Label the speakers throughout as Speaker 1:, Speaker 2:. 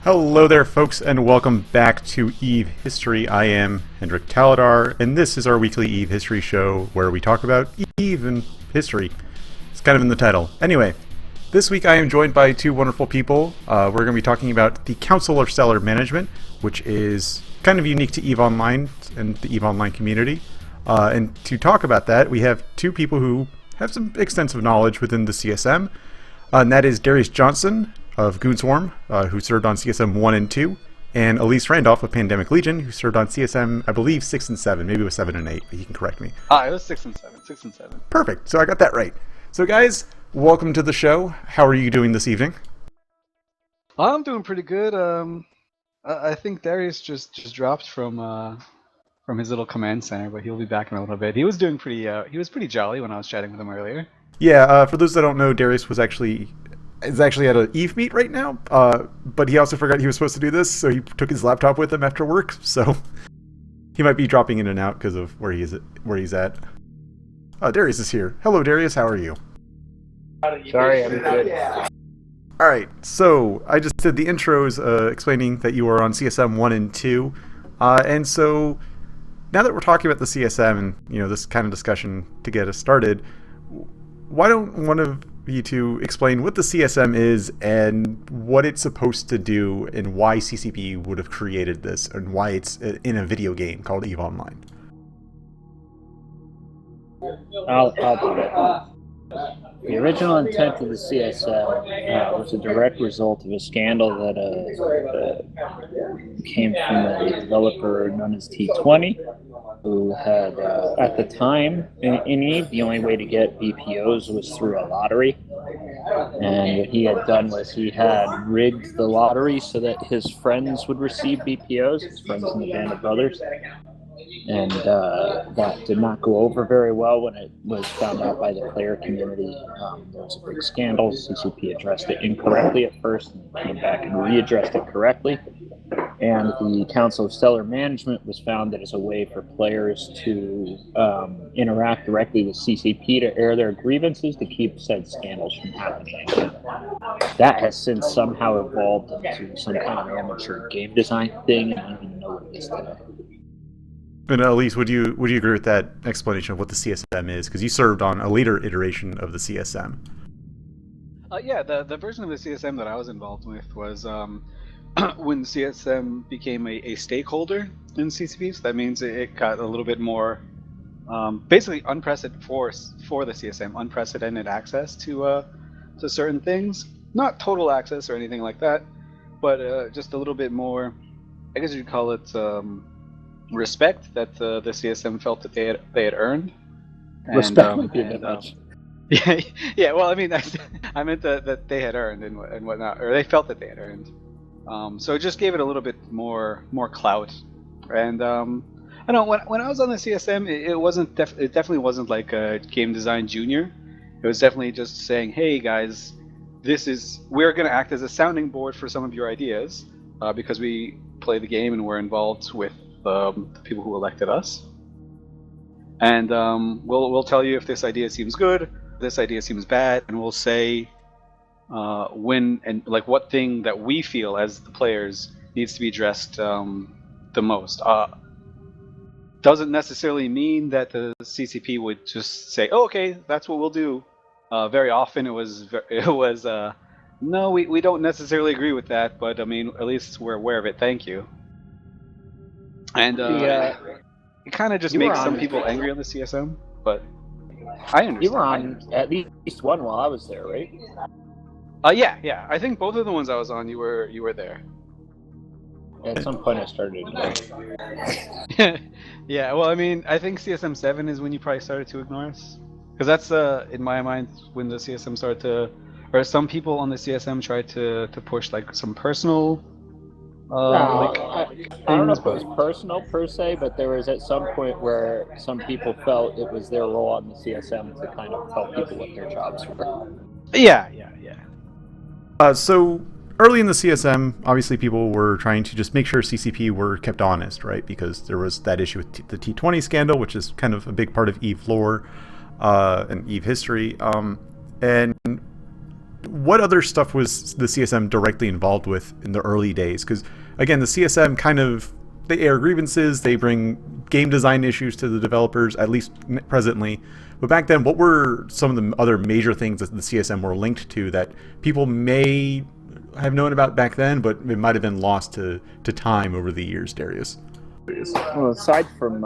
Speaker 1: Hello there, folks, and welcome back to Eve History. I am Hendrik Taladar, and this is our weekly Eve History show where we talk about Eve and history. It's kind of in the title. Anyway, this week I am joined by two wonderful people. We're going to be talking about the Council of Stellar Management, which is kind of unique to Eve Online and the Eve Online community. And to talk about that, we have two people who have some extensive knowledge within the CSM, and that is Darius Johnson of Goonswarm, who served on CSM 1 and 2, and Elise Randolph of Pandemic Legion, who served on CSM, I believe, 6 and 7. Maybe it was 7 and 8, but he can correct me.
Speaker 2: It was 6 and 7. 6 and 7.
Speaker 1: Perfect. So I got that right. So guys, welcome to the show. How are you doing this evening?
Speaker 2: I'm doing pretty good. I think Darius just dropped from his little command center, but he'll be back in a little bit. He was doing pretty. He was pretty jolly when I was chatting with him earlier.
Speaker 1: Yeah. For those that don't know, Darius is actually at an Eve meet right now. But he also forgot he was supposed to do this, so he took his laptop with him after work. So he might be dropping in and out because of where he's at. Darius is here. Hello, Darius. How are you?
Speaker 3: Sorry, I'm good.
Speaker 1: All right. So I just did the intros explaining that you were on CSM 1 and 2, and so now that we're talking about the CSM and this kind of discussion to get us started, why don't one of you two explain what the CSM is and what it's supposed to do and why CCP would have created this and why it's in a video game called EVE Online?
Speaker 3: I'll do it. The original intent of the CSM was a direct result of a scandal that came from a developer known as T20, who had, at the time, in Eve, the only way to get BPOs was through a lottery. And what he had done was he had rigged the lottery so that his friends would receive BPOs, his friends in the Band of Brothers. And that did not go over very well when it was found out by the player community. There was a big scandal. CCP addressed it incorrectly at first and came back and readdressed it correctly. And the Council of Stellar Management was founded as a way for players to interact directly with CCP to air their grievances to keep said scandals from happening again. That has since somehow evolved into some kind of amateur game design thing, and I don't even know what it is today.
Speaker 1: And Elise, would you agree with that explanation of what the CSM is? Because you served on a later iteration of the CSM.
Speaker 2: Yeah, the version of the CSM that I was involved with was when CSM became a stakeholder in CCP. So that means it got a little bit more, basically unprecedented for the CSM, unprecedented access to certain things. Not total access or anything like that, but just a little bit more. I guess you'd call it. Respect that the CSM felt that they had earned.
Speaker 3: Respect would be a bit much.
Speaker 2: Yeah. Well, I mean, I meant that they had earned and whatnot, or they felt that they had earned. So it just gave it a little bit more clout. And I don't know, when I was on the CSM, it definitely wasn't like a game design junior. It was definitely just saying, hey guys, we're going to act as a sounding board for some of your ideas because we play the game and we're involved with the people who elected us, and we'll tell you if this idea seems good, this idea seems bad, and we'll say when and like what thing that we feel as the players needs to be addressed the most. Doesn't necessarily mean that the CCP would just say, "Oh, okay, that's what we'll do." Very often it was no, we don't necessarily agree with that, but I mean, at least we're aware of it. Thank you. And it kind of just makes some people angry on the CSM, but I understand.
Speaker 3: You were on at least one while I was there, right?
Speaker 2: Yeah. I think both of the ones I was on, you were there.
Speaker 3: At some point I started.
Speaker 2: Yeah, well, I mean, I think CSM 7 is when you probably started to ignore us, because that's in my mind when the CSM started to, or some people on the CSM tried to push like some personal.
Speaker 3: I don't know if it was personal per se, but there was at some point where some people felt it was their role on the CSM to kind of tell people what their jobs were.
Speaker 2: Yeah.
Speaker 1: So early in the CSM, obviously people were trying to just make sure CCP were kept honest, right? Because there was that issue with the T20 scandal, which is kind of a big part of EVE lore and EVE history. And what other stuff was the CSM directly involved with in the early days? Because again, the CSM kind of, they air grievances, they bring game design issues to the developers, at least presently. But back then, what were some of the other major things that the CSM were linked to that people may have known about back then, but it might have been lost to time over the years, Darius?
Speaker 3: Well, aside from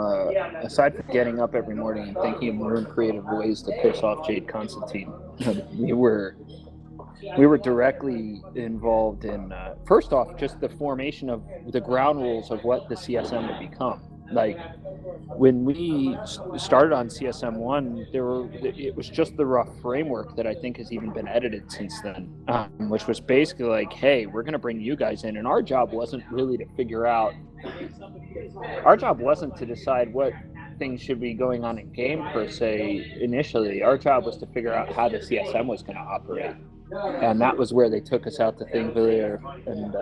Speaker 3: getting up every morning and thinking of new and creative ways to piss off Jade Constantine, we were directly involved in first off just the formation of the ground rules of what the CSM would become. Like when we started on CSM 1, it was just the rough framework that I think has even been edited since then, which was basically like, hey, we're going to bring you guys in, and our job wasn't really to figure out. Our job wasn't to decide what things should be going on in game per se. Initially, our job was to figure out how the CSM was going to operate. And that was where they took us out to Thingvellir and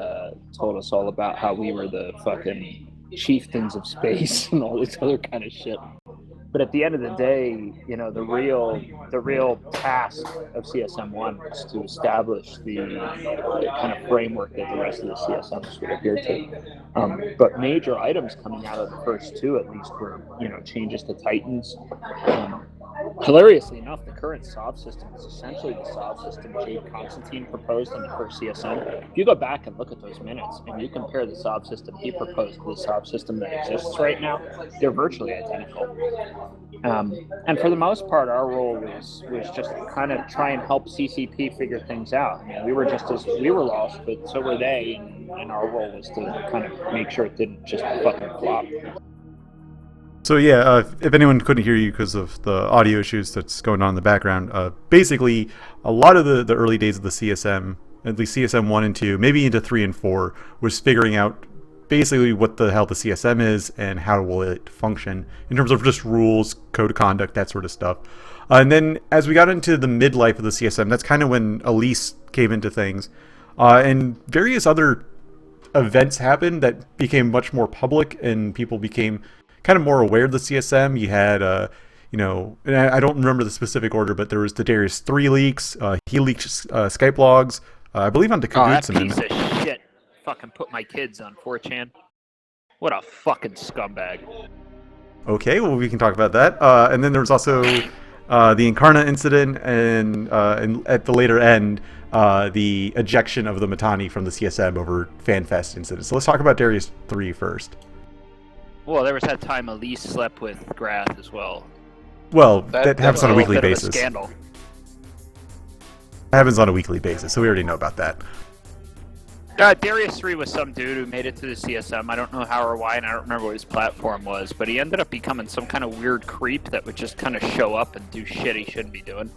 Speaker 3: told us all about how we were the fucking chieftains of space and all this other kind of shit. But at the end of the day, you know, the real task of CSM 1 was to establish the kind of framework that the rest of the CSMs would adhere to. But major items coming out of the first two, at least, were, you know, changes to Titans. Hilariously enough, the current SOB system is essentially the SOB system Jade Constantine proposed in the first CSM. If you go back and look at those minutes and you compare the SOB system he proposed to the SOB system that exists right now, they're virtually identical. And for the most part, our role was just to kind of try and help CCP figure things out. I mean, we were lost, but so were they, and our role was to kind of make sure it didn't just fucking flop.
Speaker 1: So yeah, if anyone couldn't hear you because of the audio issues that's going on in the background, basically a lot of the early days of the CSM, at least CSM 1 and 2, maybe into 3 and 4, was figuring out basically what the hell the CSM is and how will it function in terms of just rules, code of conduct, that sort of stuff. And then as we got into the midlife of the CSM, that's kind of when Elise came into things. And various other events happened that became much more public and people became kind of more aware of the CSM. You had, you know, and I don't remember the specific order, but there was the Darius 3 leaks. He leaked Skype logs, I believe on the
Speaker 3: That piece of shit fucking put my kids on 4chan. What a fucking scumbag.
Speaker 1: Okay, well, we can talk about that. And then there was also the Incarna incident, and at the later end, the ejection of the Matani from the CSM over FanFest incident. So let's talk about Darius 3 first.
Speaker 3: Well, there was that time Elise slept with Grath as well.
Speaker 1: Well, that happens on a weekly basis.
Speaker 3: Scandal.
Speaker 1: That happens on a weekly basis, so we already know about that.
Speaker 3: Darius 3 was some dude who made it to the CSM. I don't know how or why, and I don't remember what his platform was, but he ended up becoming some kind of weird creep that would just kind of show up and do shit he shouldn't be doing.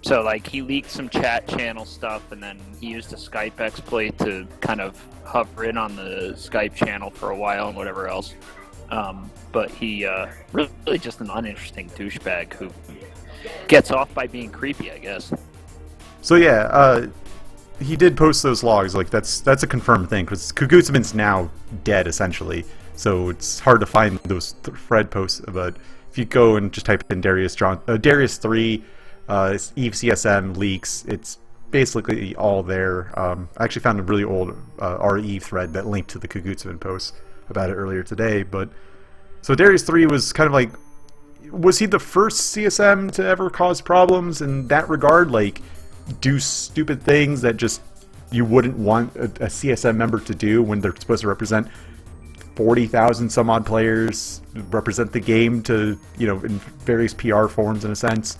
Speaker 3: So, like, he leaked some chat channel stuff, and then he used a Skype exploit to kind of hover in on the Skype channel for a while and whatever else. But he really just an uninteresting douchebag who gets off by being creepy, I guess.
Speaker 1: So yeah, he did post those logs. Like that's a confirmed thing because Kugutsumin's now dead essentially. So it's hard to find those thread posts. But if you go and just type in Darius 3 Eve CSM leaks, it's basically all there. I actually found a really old RE thread that linked to the Kugutsumin post about it earlier today. But so Darius 3 was kind of like, was he the first CSM to ever cause problems in that regard? Like, do stupid things that just you wouldn't want a CSM member to do when they're supposed to represent 40,000 some odd players, represent the game to, you know, in various PR forms in a sense?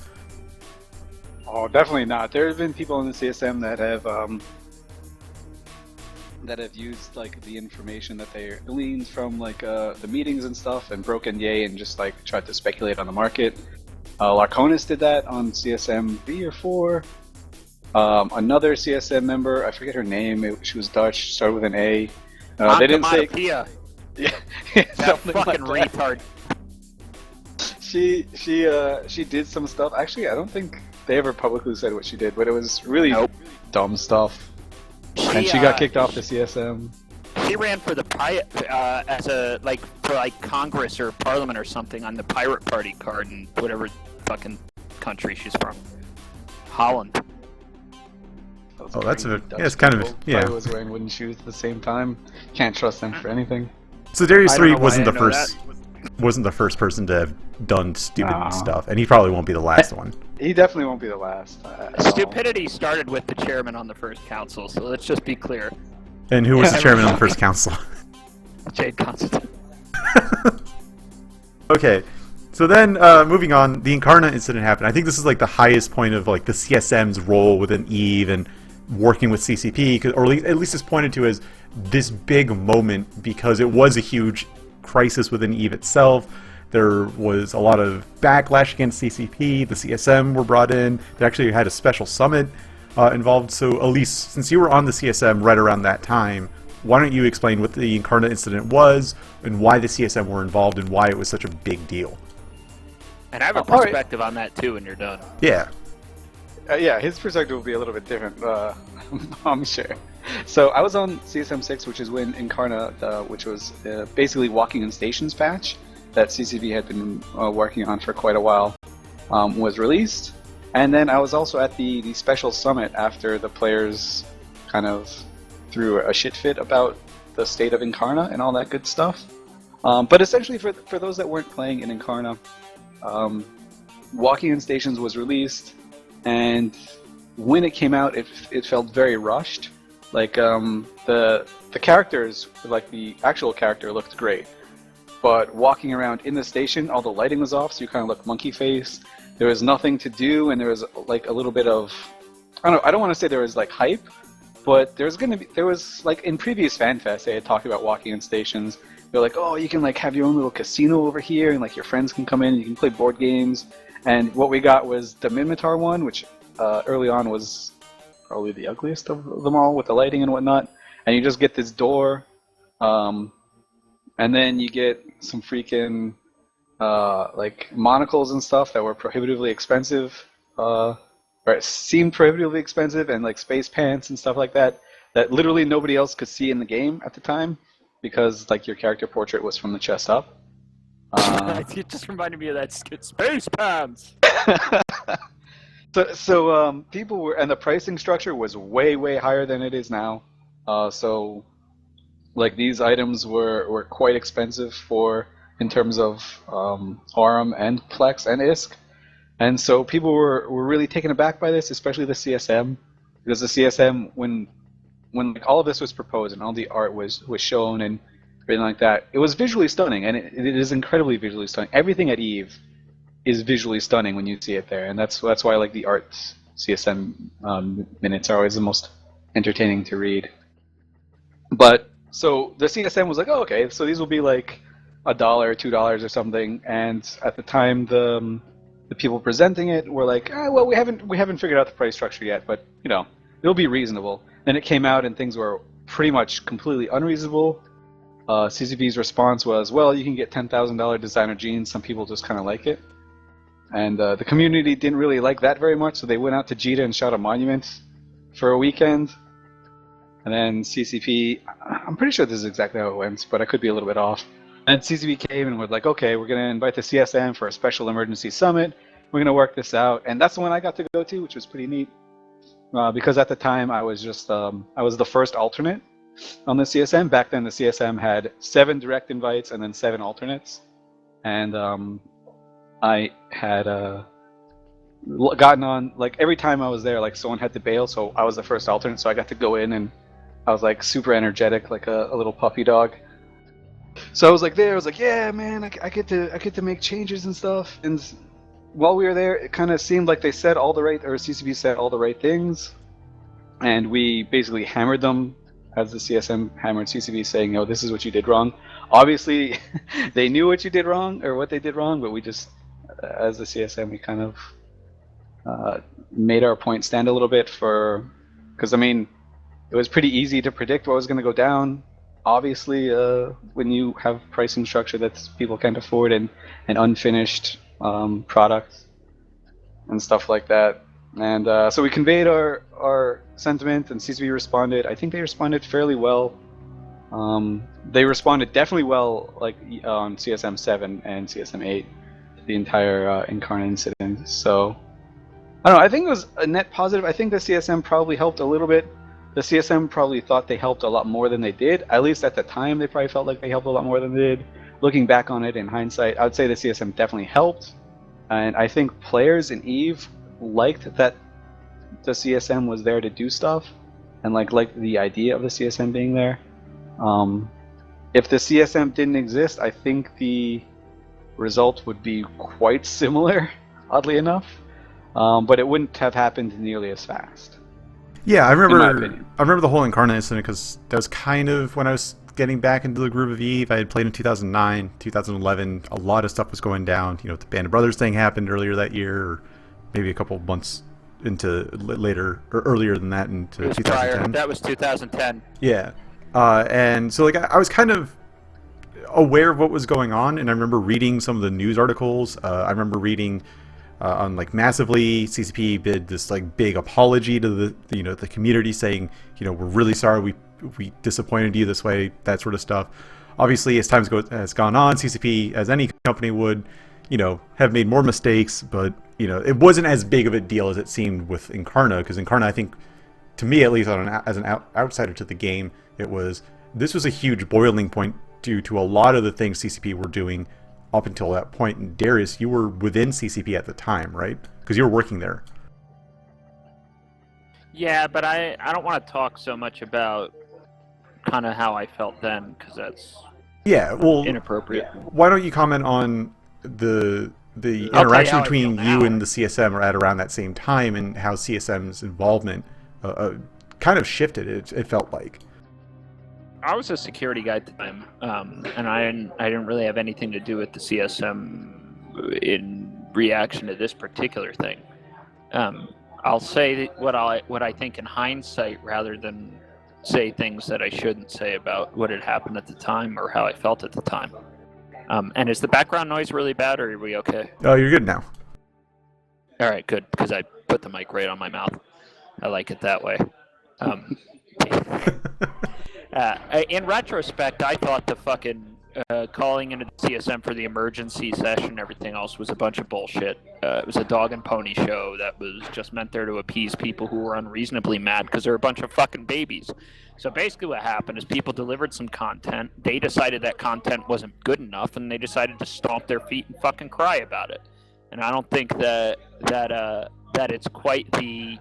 Speaker 2: Oh, definitely not. There have been people in the CSM that have used like the information that they gleaned from like the meetings and stuff and broken yay and just like tried to speculate on the market. Larconis did that on CSM 3 or 4. Another CSM member, I forget her name. She was Dutch, started with an A. They didn't say. Yeah,
Speaker 3: that fucking like retard.
Speaker 2: She did some stuff. Actually, I don't think they ever publicly said what she did, but it was really dumb stuff. And she got kicked off the CSM.
Speaker 3: She ran for the as a for Congress or Parliament or something on the Pirate Party card in whatever fucking country she's from. Holland.
Speaker 2: Those
Speaker 1: Oh, that's
Speaker 2: crazy
Speaker 1: a
Speaker 2: Dutch
Speaker 1: yeah. It's kind of
Speaker 2: people.
Speaker 1: yeah.
Speaker 2: Probably was wearing wooden shoes at the same time. Can't trust them for anything.
Speaker 1: So Darius
Speaker 4: I don't
Speaker 1: 3
Speaker 4: know why
Speaker 1: wasn't
Speaker 4: I
Speaker 1: the
Speaker 4: know
Speaker 1: first person to have done stupid
Speaker 2: No.
Speaker 1: stuff, and he probably won't be the last one.
Speaker 2: He definitely won't be the last. at all.
Speaker 4: Stupidity started with the chairman on the first council, so let's just be clear.
Speaker 1: And who was the
Speaker 2: Yeah.
Speaker 1: chairman on the first council?
Speaker 4: Jade Constantine.
Speaker 1: Okay, so then moving on, the Incarna incident happened. I think this is like the highest point of like the CSM's role within EVE and working with CCP, or at least it's pointed to as this big moment because it was a huge crisis within EVE itself. There was a lot of backlash against CCP. The CSM were brought in. They actually had a special summit involved. So Elise, since you were on the CSM right around that time, why don't you explain what the Incarna incident was and why the CSM were involved and why it was such a big deal?
Speaker 4: And I have a
Speaker 2: All right.
Speaker 4: perspective on that too when you're done.
Speaker 1: Yeah.
Speaker 2: Yeah, his perspective will be a little bit different, I'm sure. So I was on CSM 6, which is when Incarna, which was basically Walking in Stations patch that CCP had been working on for quite a while, was released. And then I was also at the special summit after the players kind of threw a shit fit about the state of Incarna and all that good stuff. But essentially, for those that weren't playing in Incarna, Walking in Stations was released, and when it came out, it felt very rushed. Like the characters, like the actual character, looked great, but walking around in the station, all the lighting was off, so you kind of looked monkey faced. There was nothing to do, and there was like a little bit of, I don't want to say there was like hype, but there was like in previous FanFest they had talked about walking in stations. They're like, oh, you can like have your own little casino over here, and like your friends can come in, you can play board games. And what we got was the Minmatar one, which early on was probably the ugliest of them all with the lighting and whatnot. And you just get this door, and then you get some freaking like monocles and stuff that were prohibitively expensive, or it seemed prohibitively expensive, and like space pants and stuff like that literally nobody else could see in the game at the time because like your character portrait was from the chest up.
Speaker 4: It just reminded me of that skit, Space Pants!
Speaker 2: So people were, and the pricing structure was way higher than it is now. So like these items were quite expensive in terms of Aurum and Plex and ISK. And so people were really taken aback by this, especially the CSM, because the CSM, when like, all of this was proposed and all the art was shown and everything like that, it was visually stunning, and it is incredibly visually stunning. Everything at EVE is visually stunning when you see it there, and that's why like the art CSM minutes are always the most entertaining to read. But so the CSM was like, oh, okay, so these will be like $1 or $2 or something, and at the time the people presenting it were like, well, we haven't figured out the price structure yet, but you know, it'll be reasonable. Then it came out and things were pretty much completely unreasonable. CCP's response was, well, you can get $10,000 designer jeans. Some people just kind of like it. And the community didn't really like that very much, so they went out to Jita and shot a monument for a weekend. And then CCP, I'm pretty sure this is exactly how it went, but I could be a little bit off. And CCP came and was like, okay, we're going to invite the CSM for a special emergency summit. We're going to work this out. And that's the one I got to go to, which was pretty neat. Because at the time I was just, I was the first alternate on the CSM. Back then the CSM had 7 direct invites and then 7 alternates. And I had gotten on, like every time I was there, like someone had to bail, so I was the first alternate, so I got to go in and I was like super energetic, like a little puppy dog. So I was like there, I was like, yeah, man, I get to make changes and stuff. And while we were there, it kind of seemed like they said all the right, or CCP said all the right things, and we basically hammered them as the CSM hammered CCP, saying, "No, this is what you did wrong." Obviously, they knew what you did wrong or what they did wrong, but we just, as the CSM, we kind of made our point stand a little bit because I mean, it was pretty easy to predict what was going to go down. Obviously, when you have pricing structure that people can't afford and unfinished products and stuff like that. And so we conveyed our sentiment, and CCP responded. I think they responded fairly well. They responded definitely well, like on CSM 7 and CSM 8, to the entire Incarna incident. So I don't know. I think it was a net positive. I think the CSM probably helped a little bit. The CSM probably thought they helped a lot more than they did. At least at the time, they probably felt like they helped a lot more than they did. Looking back on it in hindsight, I would say the CSM definitely helped. And I think players in EVE liked that the CSM was there to do stuff, and liked the idea of the CSM being there. If the CSM didn't exist, I think the result would be quite similar, oddly enough. But it wouldn't have happened nearly as fast.
Speaker 1: Yeah, I
Speaker 2: in my
Speaker 1: remember.
Speaker 2: opinion.
Speaker 1: I remember the whole Incarna incident because that was kind of when I was getting back into the groove of EVE. I had played in 2009, 2011. A lot of stuff was going down. You know, the Band of Brothers thing happened earlier that year, or maybe a couple months into later or earlier than that into 2010.
Speaker 4: Prior. That was 2010.
Speaker 1: Yeah, and so I was kind of aware of what was going on, and I remember reading some of the news articles. I remember reading on Massively, CCP did this big apology to the community, saying, we're really sorry we disappointed you this way, that sort of stuff. Obviously, as time has gone on, CCP, as any company would, have made more mistakes, but it wasn't as big of a deal as it seemed with Incarna, because Incarna, I think, to me at least, as an outsider to the game, this was a huge boiling point due to a lot of the things CCP were doing up until that point. And Darius, you were within CCP at the time, right? Because you were working there.
Speaker 4: Yeah, but I don't want to talk so much about kind of how I felt then, because that's inappropriate.
Speaker 1: Why don't you comment on the interaction between you and the CSM at around that same time, and how CSM's involvement kind of shifted, it felt like.
Speaker 4: I was a security guy at the time, and I didn't really have anything to do with the CSM in reaction to this particular thing. I'll say what I think in hindsight, rather than say things that I shouldn't say about what had happened at the time or how I felt at the time. And is the background noise really bad, or are we okay?
Speaker 1: Oh, you're good now.
Speaker 4: All right, good, because I put the mic right on my mouth. I like it that way. In retrospect, I thought the fucking calling into the CSM for the emergency session and everything else was a bunch of bullshit. It was a dog and pony show that was just meant there to appease people who were unreasonably mad because they're a bunch of fucking babies. So basically what happened is people delivered some content, they decided that content wasn't good enough, and they decided to stomp their feet and fucking cry about it. And I don't think that it's quite the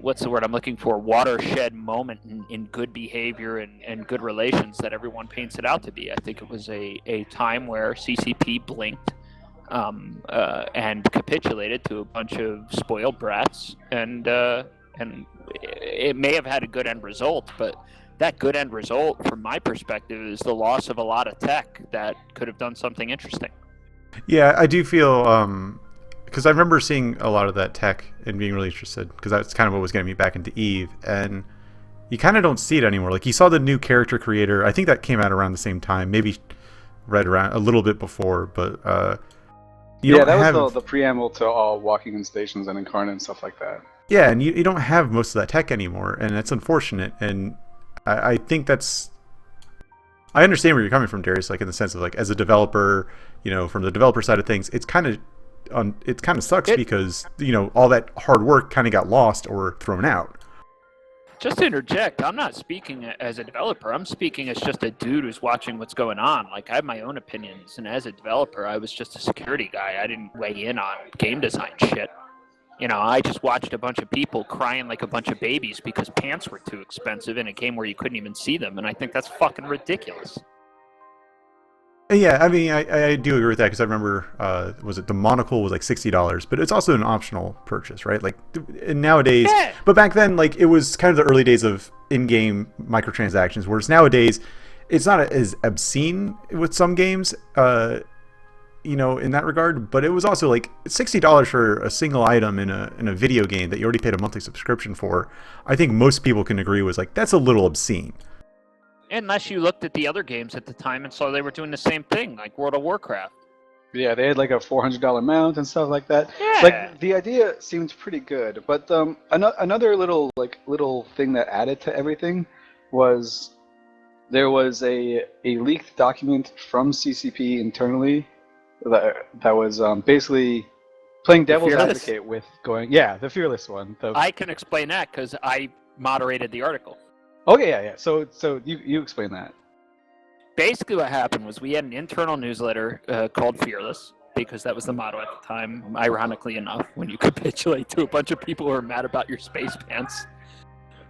Speaker 4: what's the word I'm looking for, watershed moment in good behavior and good relations that everyone paints it out to be. I think it was a time where CCP blinked and capitulated to a bunch of spoiled brats, and it may have had a good end result, but that good end result, from my perspective, is the loss of a lot of tech that could have done something interesting.
Speaker 1: Yeah, I do feel because I remember seeing a lot of that tech and being really interested, because that's kind of what was getting me back into EVE, and you kind of don't see it anymore. Like, you saw the new character creator, I think that came out around the same time, maybe right around a little bit before, but
Speaker 2: that was the preamble to all walking in stations and Incarna and stuff like that.
Speaker 1: Yeah, and you don't have most of that tech anymore, and it's unfortunate, and I think that's... I understand where you're coming from, Darius, in the sense of, as a developer, from the developer side of things, it kind of sucks because all that hard work kind of got lost or thrown out.
Speaker 4: Just to interject, I'm not speaking as a developer. I'm speaking as just a dude who's watching what's going on. I have my own opinions, and as a developer, I was just a security guy. I didn't weigh in on game design shit. I just watched a bunch of people crying like a bunch of babies because pants were too expensive in a game where you couldn't even see them, and I think that's fucking ridiculous.
Speaker 1: Yeah, I mean, I do agree with that, because I remember, was it the monocle was $60, but it's also an optional purchase, right? And nowadays, yeah. But back then, it was kind of the early days of in-game microtransactions, whereas nowadays, it's not as obscene with some games, in that regard, but it was also $60 for a single item in a video game that you already paid a monthly subscription for. I think most people can agree was that's a little obscene.
Speaker 4: Unless you looked at the other games at the time and saw they were doing the same thing, like World of Warcraft.
Speaker 2: Yeah, they had a $400 mount and stuff like that.
Speaker 4: Yeah.
Speaker 2: The idea seemed pretty good, but another little thing that added to everything was there was a leaked document from CCP internally that was basically playing devil's
Speaker 4: Fearless?
Speaker 2: advocate with going, yeah, the fearless one.
Speaker 4: I can explain that because I moderated the article.
Speaker 2: Okay, yeah. So you explain that.
Speaker 4: Basically what happened was we had an internal newsletter called Fearless, because that was the motto at the time, ironically enough, when you capitulate to a bunch of people who are mad about your space pants.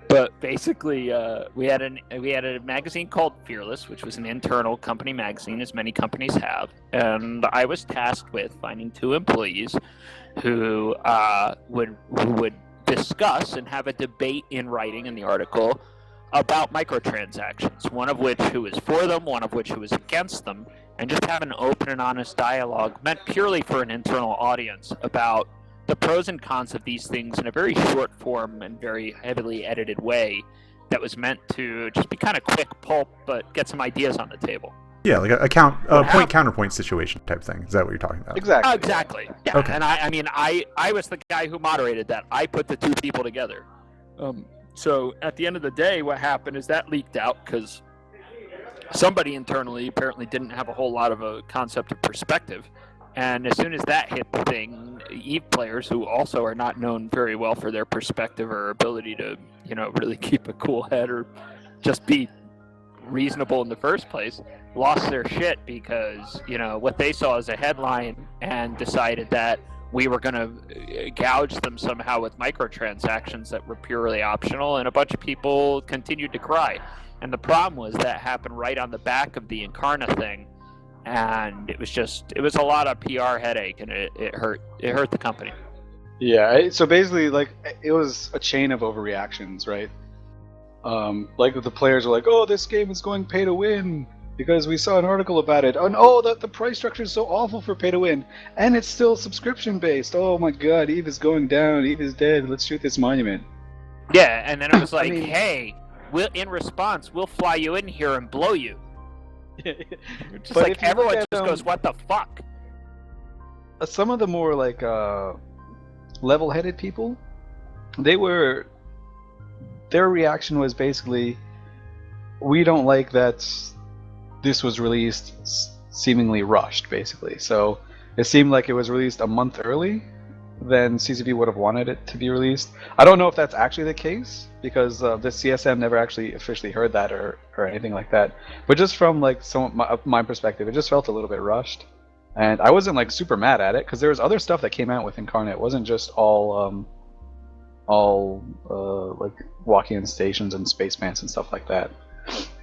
Speaker 4: But basically, we had a magazine called Fearless, which was an internal company magazine, as many companies have, and I was tasked with finding 2 employees who would discuss and have a debate in writing in the article about microtransactions, one of which who was for them, one of which who was against them, and just have an open and honest dialogue meant purely for an internal audience about the pros and cons of these things in a very short form and very heavily edited way that was meant to just be kind of quick pulp, but get some ideas on the table.
Speaker 1: Yeah, like a point counterpoint situation type thing. Is that what you're talking about?
Speaker 2: Exactly.
Speaker 4: Exactly. Yeah.
Speaker 1: Okay.
Speaker 4: And I was the guy who moderated that. I put the 2 people together. So at the end of the day, what happened is that leaked out because somebody internally apparently didn't have a whole lot of a concept of perspective. And as soon as that hit the thing, EVE players, who also are not known very well for their perspective or ability to, really keep a cool head or just be reasonable in the first place, lost their shit because, what they saw as a headline and decided that we were going to gouge them somehow with microtransactions that were purely optional, and a bunch of people continued to cry. And the problem was that happened right on the back of the Incarna thing, and it was a lot of PR headache, and it hurt the company.
Speaker 2: Yeah, so basically, it was a chain of overreactions, right? The players were like, "Oh, this game is going pay to win because we saw an article about it." And the price structure is so awful for pay to win, and it's still subscription based. Oh my God, EVE is going down. EVE is dead. Let's shoot this monument.
Speaker 4: Yeah, and then it was like, hey, in response, we'll fly you in here and blow you. Just
Speaker 2: But if you
Speaker 4: everyone
Speaker 2: look at,
Speaker 4: just goes, what the fuck?
Speaker 2: Some of the more level-headed people, their reaction was basically, we don't like that this was released seemingly rushed, basically. So it seemed like it was released a month early than CCP would have wanted it to be released. I don't know if that's actually the case, because the CSM never actually officially heard that or anything like that. But just from some of my perspective, it just felt a little bit rushed. And I wasn't super mad at it, because there was other stuff that came out with Incarna. It wasn't just all walking in stations and space pants and stuff like that.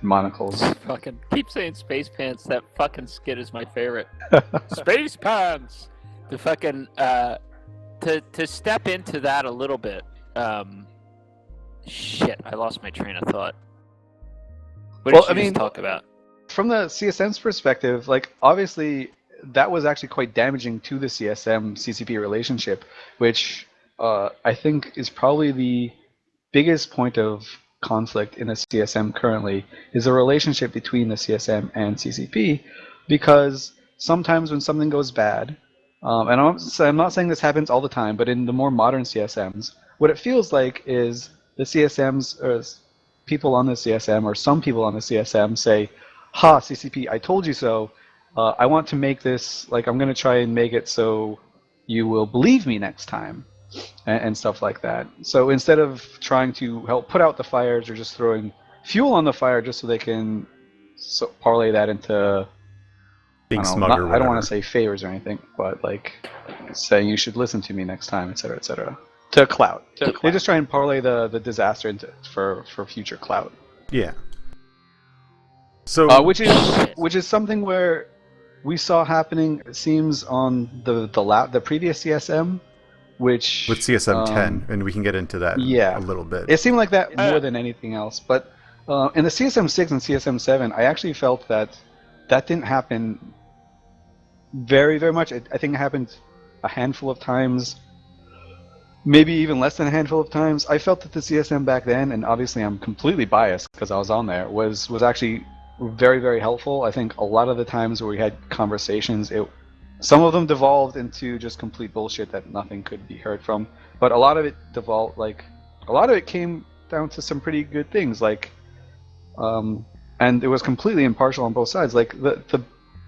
Speaker 2: Monocles.
Speaker 4: Fucking keep saying space pants. That fucking skit is my favorite. Space pants. The fucking to step into that a little bit. Shit, I lost my train of thought. What did you just talk about?
Speaker 2: From the CSM's perspective, obviously that was actually quite damaging to the CSM-CCP relationship, which I think is probably the biggest point of conflict in the CSM currently, is the relationship between the CSM and CCP, because sometimes when something goes bad, and I'm not saying this happens all the time, but in the more modern CSMs, what it feels like is the CSMs, or people on the CSM, or some people on the CSM say, "Ha, CCP, I told you so. I want to make this, I'm going to try and make it so you will believe me next time," and stuff like that. So instead of trying to help put out the fires, or just throwing fuel on the fire just so they can parlay that into
Speaker 1: being smug or whatever.
Speaker 2: I don't want to say favors or anything, but saying you should listen to me next time, etc., etc. To clout. They just try and parlay the disaster into for future clout.
Speaker 1: Yeah. So
Speaker 2: which is something where we saw happening, it seems, on the previous CSM, which
Speaker 1: with CSM 10, and we can get into that a little bit.
Speaker 2: It seemed like that more than anything else. But in the CSM 6 and CSM 7, I actually felt that didn't happen very, very much. I think it happened a handful of times, maybe even less than a handful of times. I felt that the CSM back then, and obviously I'm completely biased because I was on there, was actually very, very helpful. I think a lot of the times where we had conversations, some of them devolved into just complete bullshit that nothing could be heard from. But a lot of it came down to some pretty good things, and it was completely impartial on both sides.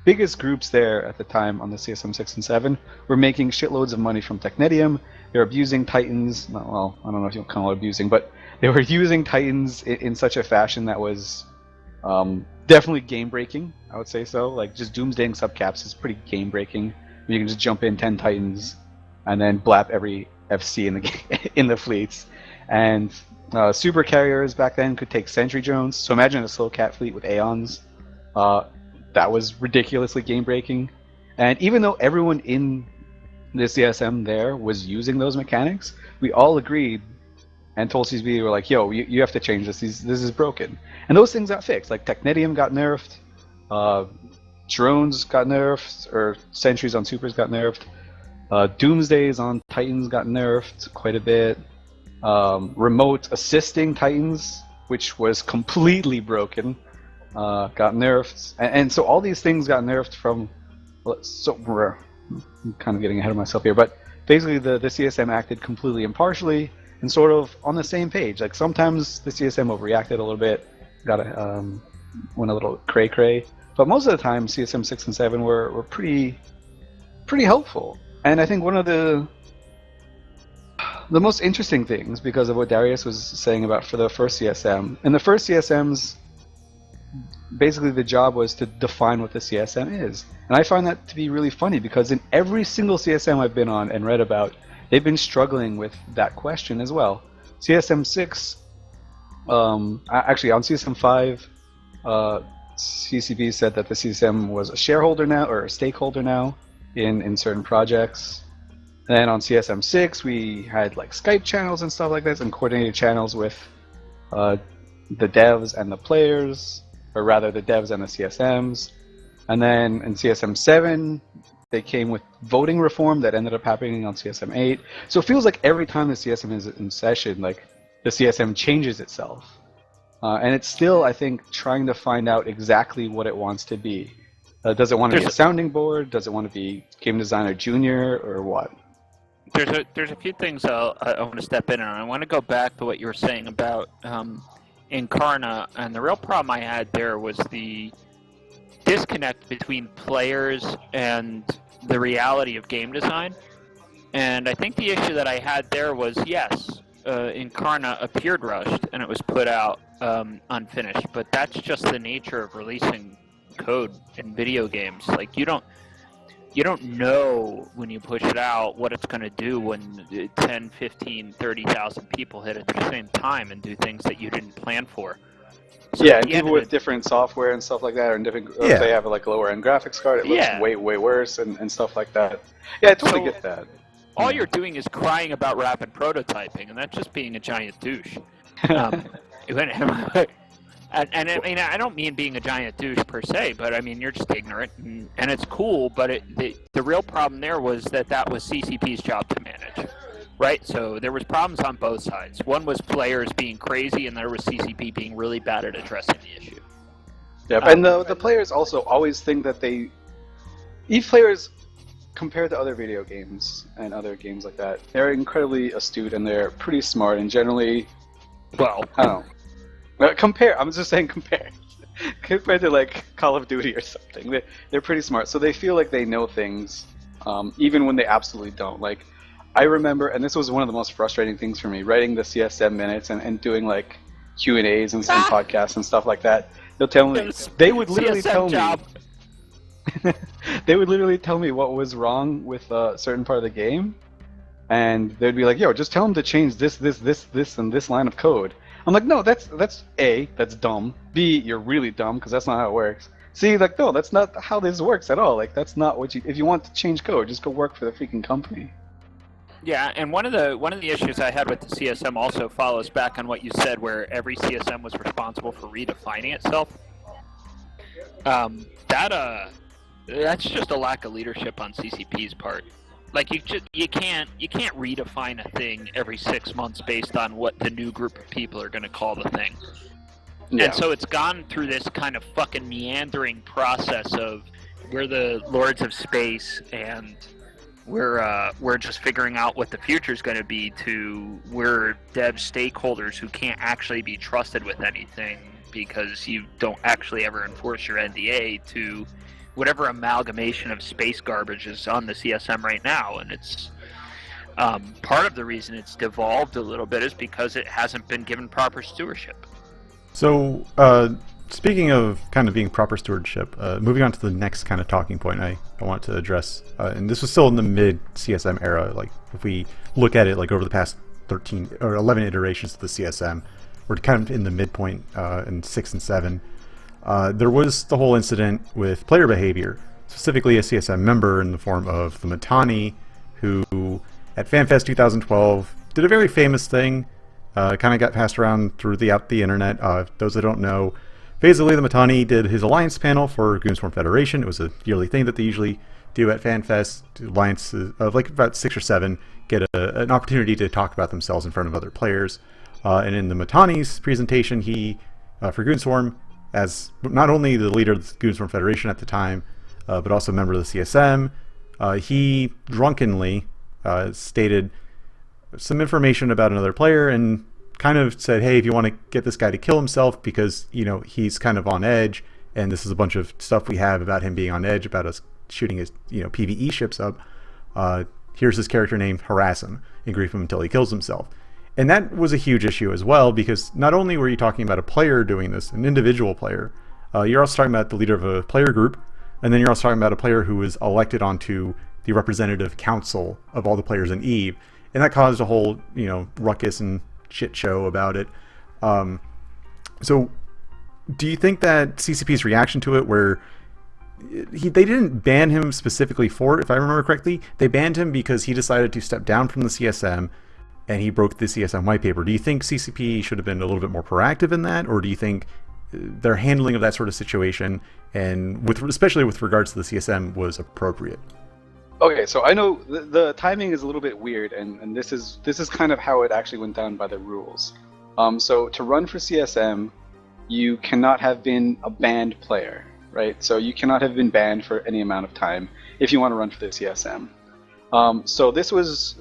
Speaker 2: biggest groups there at the time on the CSM 6 and 7 were making shitloads of money from Technetium. They were abusing Titans. Well, I don't know if you'll call it abusing, but they were using Titans in such a fashion that was definitely game breaking. I would say so. Like just doomsdaying subcaps is pretty game breaking. You can just jump in 10 Titans and then blap every FC in the in the fleets. And super carriers back then could take sentry drones. So imagine a slow cat fleet with Aeons. That was ridiculously game breaking. And even though everyone in the CSM there was using those mechanics, we all agreed and told CSB, we're like, yo, you have to change this. This is broken. And those things got fixed. Like Technetium got nerfed. Drones got nerfed, or sentries on supers got nerfed. Doomsdays on Titans got nerfed quite a bit. Remote assisting Titans, which was completely broken, got nerfed. And so all these things got nerfed from... So I'm kind of getting ahead of myself here, but basically the CSM acted completely impartially and sort of on the same page. Like sometimes the CSM overreacted a little bit, went a little cray-cray, but most of the time CSM 6 and 7 were pretty helpful. And I think one of the most interesting things, because of what Darius was saying about for the first CSM, in the first CSMs, basically the job was to define what the CSM is. And I find that to be really funny, because in every single CSM I've been on and read about, they've been struggling with that question as well. CSM 6, actually on CSM 5, CCB said that the CSM was a shareholder now, or a stakeholder now, in certain projects. And then on CSM 6, we had like Skype channels and stuff like this, and coordinated channels with the devs and the players, or rather the devs and the CSMs. And then in CSM 7, they came with voting reform that ended up happening on CSM 8. So it feels like every time the CSM is in session, like the CSM changes itself. And it's still, I think, trying to find out exactly what it wants to be. Does it want to be a sounding board? Does it want to be Game Designer Junior, or what?
Speaker 4: There's a few things I want to step in on. I want to go back to what you were saying about Incarna, and the real problem I had there was the disconnect between players and the reality of game design. And I think the issue that I had there was, yes, Incarna appeared rushed and it was put out unfinished, but that's just the nature of releasing code in video games. Like you don't know when you push it out what it's going to do when 10, 15, 30,000 people hit at the same time and do things that you didn't plan for. So
Speaker 2: yeah, and people with different software and stuff like that, or different, if they have like a lower end graphics card, it looks way worse and stuff like that. Yeah, I totally get that.
Speaker 4: All you're doing is crying about rapid prototyping, and that's just being a giant douche. And I mean, I don't mean being a giant douche per se, but I mean, you're just ignorant, and it's cool, but the real problem there was that was CCP's job to manage, right? So there was problems on both sides. One was players being crazy, and there was CCP being really bad at addressing the issue.
Speaker 2: Yeah, and the players also always think that EVE players, compared to other video games and other games like that, they're incredibly astute, and they're pretty smart, and generally, well, I don't know. I'm just saying compared to like Call of Duty or something. They're pretty smart, so they feel like they know things, even when they absolutely don't. Like, I remember, and this was one of the most frustrating things for me, writing the CSM minutes and doing like Q&As and podcasts and stuff like that. They would literally tell me they would literally tell me what was wrong with a certain part of the game, and they'd be like, yo, just tell them to change this, and this line of code. I'm like, no, that's A, that's dumb. B, you're really dumb, because that's not how it works. C, like, no, that's not how this works at all. Like, that's not what if you want to change code, just go work for the freaking company.
Speaker 4: Yeah, and one of the issues I had with the CSM also follows back on what you said, where every CSM was responsible for redefining itself. That's just a lack of leadership on CCP's part. Like you can't redefine a thing every 6 months based on what the new group of people are going to call the thing. Yeah. And so it's gone through this kind of fucking meandering process of we're the lords of space and we're just figuring out what the future is going to be, to we're dev stakeholders who can't actually be trusted with anything because you don't actually ever enforce your NDA, to whatever amalgamation of space garbage is on the CSM right now, and it's part of the reason it's devolved a little bit is because it hasn't been given proper stewardship.
Speaker 1: So, speaking of kind of being proper stewardship, moving on to the next kind of talking point I want to address, and this was still in the mid-CSM era, like if we look at it like over the past 13 or 11 iterations of the CSM, we're kind of in the midpoint in 6 and 7. There was the whole incident with player behavior, specifically a CSM member in the form of the Matani, who at FanFest 2012 did a very famous thing, kind of got passed around throughout the internet. Those that don't know, basically the Matani did his alliance panel for Goonswarm Federation. It was a yearly thing that they usually do at FanFest. Alliances of like about 6 or 7 get an opportunity to talk about themselves in front of other players. And in the Matani's presentation, he, for Goonswarm, as not only the leader of the Goonswarm Federation at the time, but also a member of the CSM, he drunkenly stated some information about another player and kind of said, hey, if you want to get this guy to kill himself because, you know, he's kind of on edge, and this is a bunch of stuff we have about him being on edge, about us shooting his, you know, PvE ships up, here's his character name, harass him and grief him until he kills himself. And that was a huge issue as well, because not only were you talking about a player doing this, an individual player, you're also talking about the leader of a player group, and then you're also talking about a player who was elected onto the representative council of all the players in EVE, and that caused a whole, you know, ruckus and shit show about it. So do you think that CCP's reaction to it, where they didn't ban him specifically for it, if I remember correctly, they banned him because he decided to step down from the CSM, and he broke the CSM white paper. Do you think CCP should have been a little bit more proactive in that, or do you think their handling of that sort of situation, and especially with regards to the CSM, was appropriate?
Speaker 2: Okay, so I know the timing is a little bit weird, and this is kind of how it actually went down by the rules. So to run for CSM, you cannot have been a banned player, right? So you cannot have been banned for any amount of time if you want to run for the CSM. So this was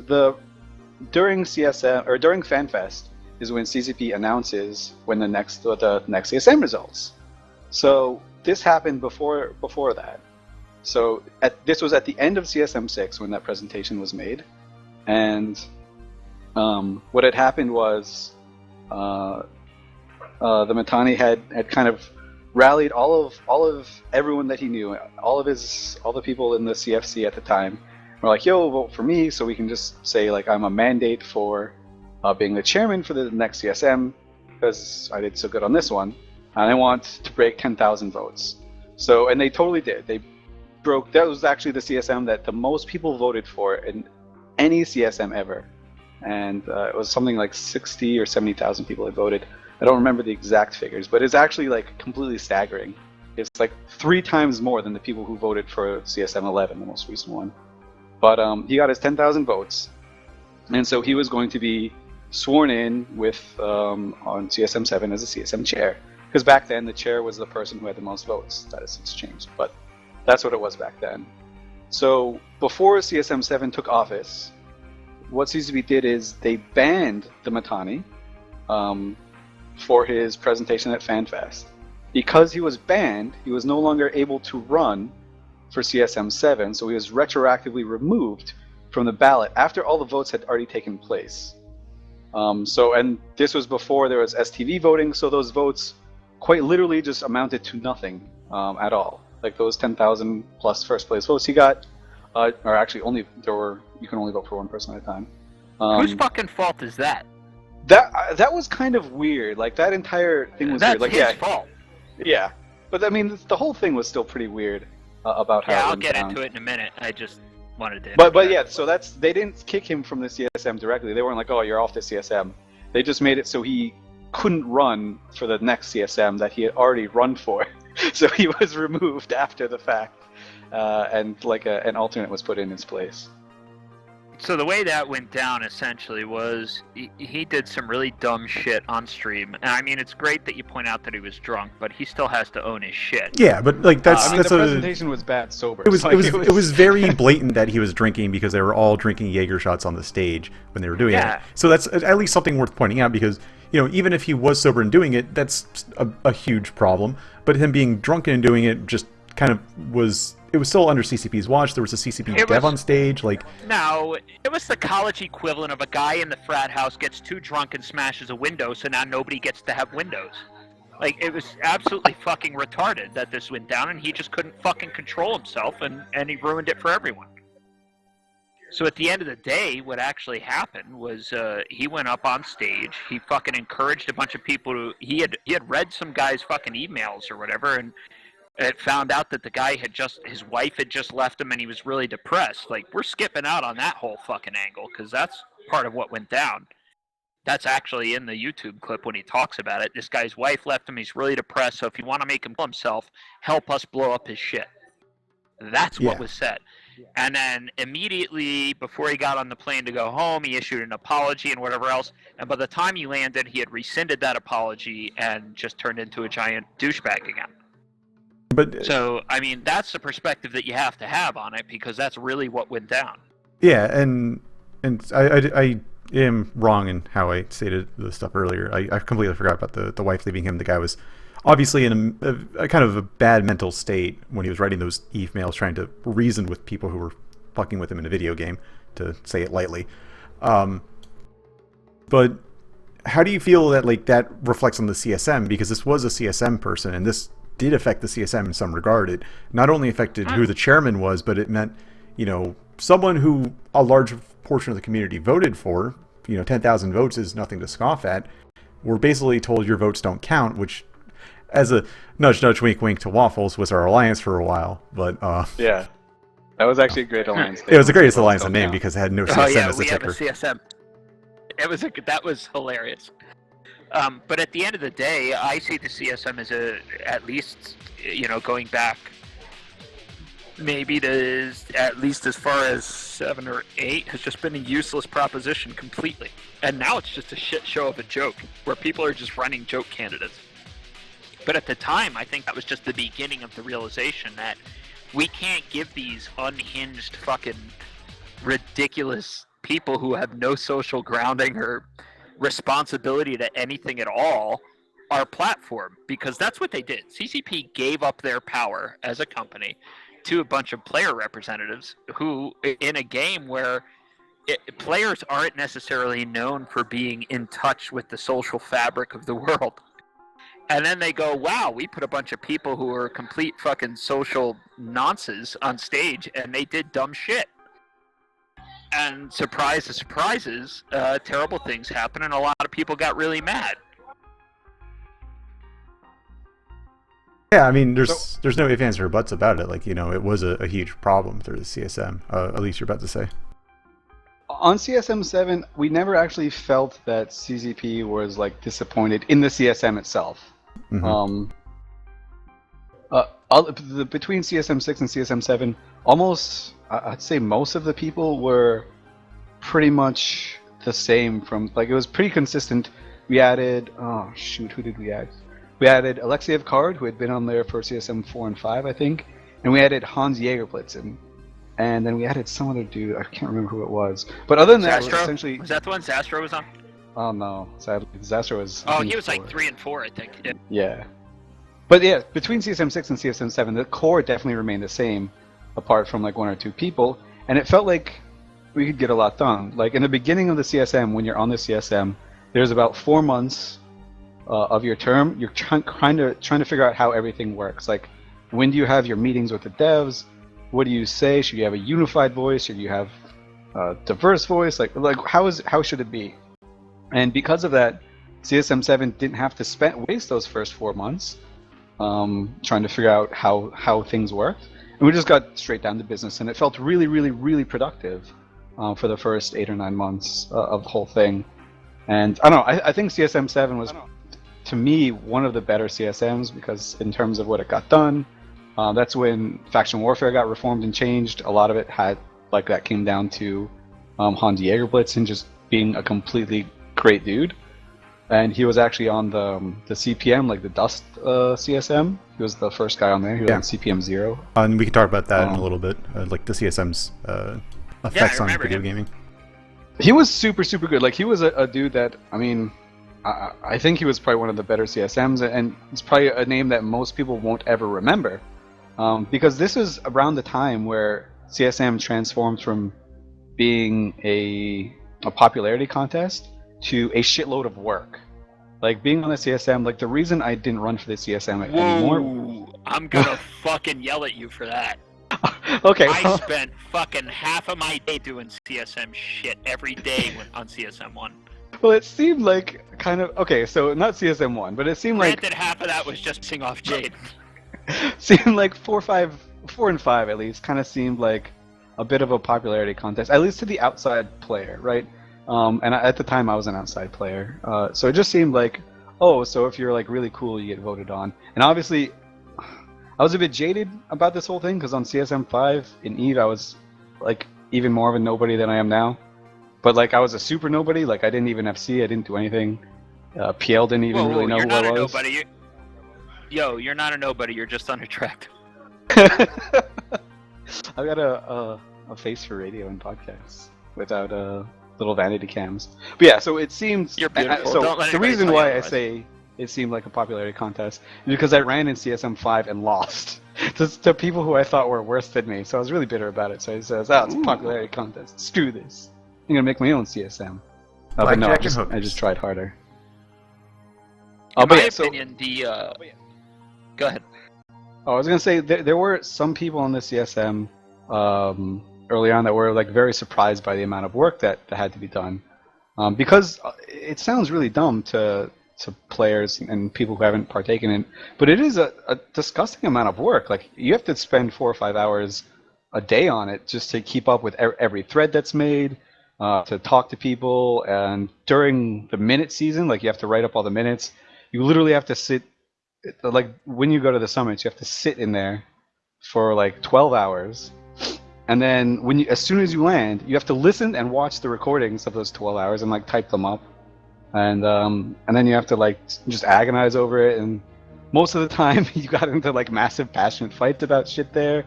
Speaker 2: during CSM, or during FanFest, is when CCP announces when the next CSM results. So this happened before that. So this was at the end of CSM 6 when that presentation was made, and what had happened was the Matani had kind of rallied all of everyone that he knew, all the people in the CFC at the time. We're like, yo, vote for me, so we can just say, like, I'm a mandate for being the chairman for the next CSM, because I did so good on this one, and I want to break 10,000 votes. So, and they totally did. They broke, that was actually the CSM that the most people voted for in any CSM ever. And it was something like 60 or 70,000 people had voted. I don't remember the exact figures, but it's actually like completely staggering. It's like 3 times more than the people who voted for CSM 11, the most recent one. But he got his 10,000 votes, and so he was going to be sworn in with on CSM 7 as a CSM chair, because back then the chair was the person who had the most votes. That has since changed, but that's what it was back then. So before CSM 7 took office, what CCP did is they banned the Matani for his presentation at FanFest. Because he was banned, he was no longer able to run for CSM 7, so he was retroactively removed from the ballot after all the votes had already taken place. And this was before there was STV voting, so those votes quite literally just amounted to nothing at all. Like those 10,000 plus first place votes he got, or actually you can only vote for one person at a time.
Speaker 4: Whose fucking fault is that?
Speaker 2: That was kind of weird. Like that entire thing was weird. Like,
Speaker 4: his fault.
Speaker 2: Yeah, but I mean the whole thing was still pretty weird about how.
Speaker 4: Yeah,
Speaker 2: it
Speaker 4: I'll
Speaker 2: went
Speaker 4: get
Speaker 2: down.
Speaker 4: into it in a minute. I just wanted to.
Speaker 2: But yeah, so they didn't kick him from the CSM directly. They weren't like, oh, you're off the CSM. They just made it so he couldn't run for the next CSM that he had already run for. So he was removed after the fact, and like an alternate was put in his place.
Speaker 4: So the way that went down essentially was he did some really dumb shit on stream. And I mean, it's great that you point out that he was drunk, but he still has to own his shit.
Speaker 1: Yeah, but like the
Speaker 2: presentation was bad sober.
Speaker 1: It was very blatant that he was drinking, because they were all drinking Jaeger shots on the stage when they were doing it. So that's at least something worth pointing out, because, you know, even if he was sober and doing it, that's a huge problem. But him being drunken and doing it just kind of was. It was still under CCP's watch. There was a CCP dev on stage. Like,
Speaker 4: no, it was the college equivalent of a guy in the frat house gets too drunk and smashes a window, so now nobody gets to have windows. Like, it was absolutely fucking retarded that this went down, and he just couldn't fucking control himself, and he ruined it for everyone. So at the end of the day, what actually happened was he went up on stage. He fucking encouraged a bunch of people to. He had read some guy's fucking emails or whatever, and it found out that the guy his wife had just left him, and he was really depressed. Like, we're skipping out on that whole fucking angle because that's part of what went down. That's actually in the YouTube clip when he talks about it. This guy's wife left him. He's really depressed. So if you want to make him kill himself, help us blow up his shit. That's what was said. And then immediately before he got on the plane to go home, he issued an apology and whatever else. And by the time he landed, he had rescinded that apology and just turned into a giant douchebag again.
Speaker 1: But
Speaker 4: so, I mean, that's the perspective that you have to have on it because that's really what went down.
Speaker 1: Yeah, and I am wrong in how I stated the stuff earlier. I completely forgot about the wife leaving him. The guy was obviously in a kind of a bad mental state when he was writing those emails, trying to reason with people who were fucking with him in a video game, to say it lightly. But how do you feel that like that reflects on the CSM? Because this was a CSM person, and this did affect the CSM in some regard. It not only affected who the chairman was, but it meant, you know, someone who a large portion of the community voted for, you know, 10,000 votes is nothing to scoff at, were basically told your votes don't count, which, as a nudge, nudge, wink, wink to Waffles, was our alliance for a while. But
Speaker 2: yeah, that was actually a great alliance.
Speaker 1: It was the greatest alliance in name because it had no CSM as the ticker.
Speaker 4: We have a CSM. That was hilarious. But at the end of the day, I see the CSM as at least, you know, going back maybe at least as far as 7 or 8, has just been a useless proposition completely. And now it's just a shit show of a joke where people are just running joke candidates. But at the time, I think that was just the beginning of the realization that we can't give these unhinged fucking ridiculous people who have no social grounding or responsibility to anything at all our platform, because that's what they did. CCP gave up their power as a company to a bunch of player representatives who, in a game where players aren't necessarily known for being in touch with the social fabric of the world. And then they go, wow, we put a bunch of people who are complete fucking social nonsense on stage, and they did dumb shit. And surprise to surprises, terrible things happen, and a lot of people got really mad.
Speaker 1: Yeah, I mean, there's no ifs, ands, or buts about it. Like, you know, it was a huge problem through the CSM. Elise, you're about to say.
Speaker 2: On CSM 7, we never actually felt that CCP was like disappointed in the CSM itself.
Speaker 1: Mm-hmm.
Speaker 2: Between CSM 6 and CSM 7, almost, I'd say most of the people were pretty much the same. From like, it was pretty consistent. We added, who did we add? We added Alexiev Card, who had been on there for CSM 4 and 5, I think, and we added Hans Jägerblitzen. And then we added some other dude, I can't remember who it was. But other than that, it was essentially...
Speaker 4: Was that the one Zastro was on?
Speaker 2: Oh no, sadly, Zastro was...
Speaker 4: Oh, he was like 3 and 4, I think.
Speaker 2: Yeah. But yeah, between CSM 6 and CSM 7, the core definitely remained the same, apart from like 1 or 2 people. And it felt like we could get a lot done. Like in the beginning of the CSM, when you're on the CSM, there's about 4 months of your term. You're trying to figure out how everything works. Like, when do you have your meetings with the devs? What do you say? Should you have a unified voice? Should you have a diverse voice? Like how should it be? And because of that, CSM 7 didn't have to waste those first 4 months trying to figure out how things worked. And we just got straight down to business, and it felt really, really, really productive for the first 8 or 9 months of the whole thing. And I don't know, I think CSM 7 was, to me, one of the better CSMs, because in terms of what it got done, that's when faction warfare got reformed and changed. A lot of it that came down to Hans Jägerblitzen just being a completely great dude. And he was actually on the CPM, like the Dust CSM. He was the first guy on there. He was on CPM 0.
Speaker 1: And we can talk about that in a little bit, like the CSM's effects on video gaming.
Speaker 2: He was super, super good. Like, he was a dude that, I mean, I think he was probably one of the better CSMs, and it's probably a name that most people won't ever remember. because this was around the time where CSM transformed from being a popularity contest to a shitload of work. Like being on the CSM, like the reason I didn't run for the CSM anymore.
Speaker 4: Whoa, I'm gonna fucking yell at you for that.
Speaker 2: Okay.
Speaker 4: I spent fucking half of my day doing CSM shit every day on CSM 1.
Speaker 2: Well, it seemed like kind of okay. So not CSM 1, but it seemed
Speaker 4: Granted, half of that was just pissing off Jade.
Speaker 2: seemed like 4 and 5 at least kind of seemed like a bit of a popularity contest, at least to the outside player, right? And at the time I was an outside player, so it just seemed like, oh, so if you're like really cool, you get voted on. And obviously, I was a bit jaded about this whole thing because on CSM 5 in EVE I was like even more of a nobody than I am now. But like I was a super nobody. Like I didn't even FC. I didn't do anything. PL didn't even really know
Speaker 4: you're
Speaker 2: who
Speaker 4: not
Speaker 2: I
Speaker 4: a
Speaker 2: was.
Speaker 4: nobody. You're not a nobody. You're just unattractive.
Speaker 2: I've got a face for radio and podcasts without little vanity cams. But yeah, so it seems.
Speaker 4: You're beautiful.
Speaker 2: So
Speaker 4: Don't let
Speaker 2: the
Speaker 4: anybody
Speaker 2: reason
Speaker 4: tell you
Speaker 2: why I
Speaker 4: otherwise.
Speaker 2: say it seemed like a popularity contest is because I ran in CSM 5 and lost to people who I thought were worse than me. So I was really bitter about it. So I says, "Oh, it's a popularity contest. Screw this. I'm gonna make my own CSM." But no,
Speaker 1: Blackjack and
Speaker 2: I
Speaker 1: hookers.
Speaker 2: just tried harder.
Speaker 4: In
Speaker 2: But
Speaker 4: my
Speaker 2: yeah, so-
Speaker 4: opinion, Go ahead.
Speaker 2: Oh, I was gonna say there were some people on the CSM early on that were like very surprised by the amount of work that had to be done, because it sounds really dumb to players and people who haven't partaken in, but it is a disgusting amount of work. Like you have to spend 4 or 5 hours a day on it just to keep up with every thread that's made, to talk to people, and during the minute season, like you have to write up all the minutes. You literally have to sit. Like when you go to the summits, you have to sit in there for like 12 hours, and then as soon as you land, you have to listen and watch the recordings of those 12 hours and like type them up, and then you have to like just agonize over it. And most of the time, you got into like massive passionate fights about shit there,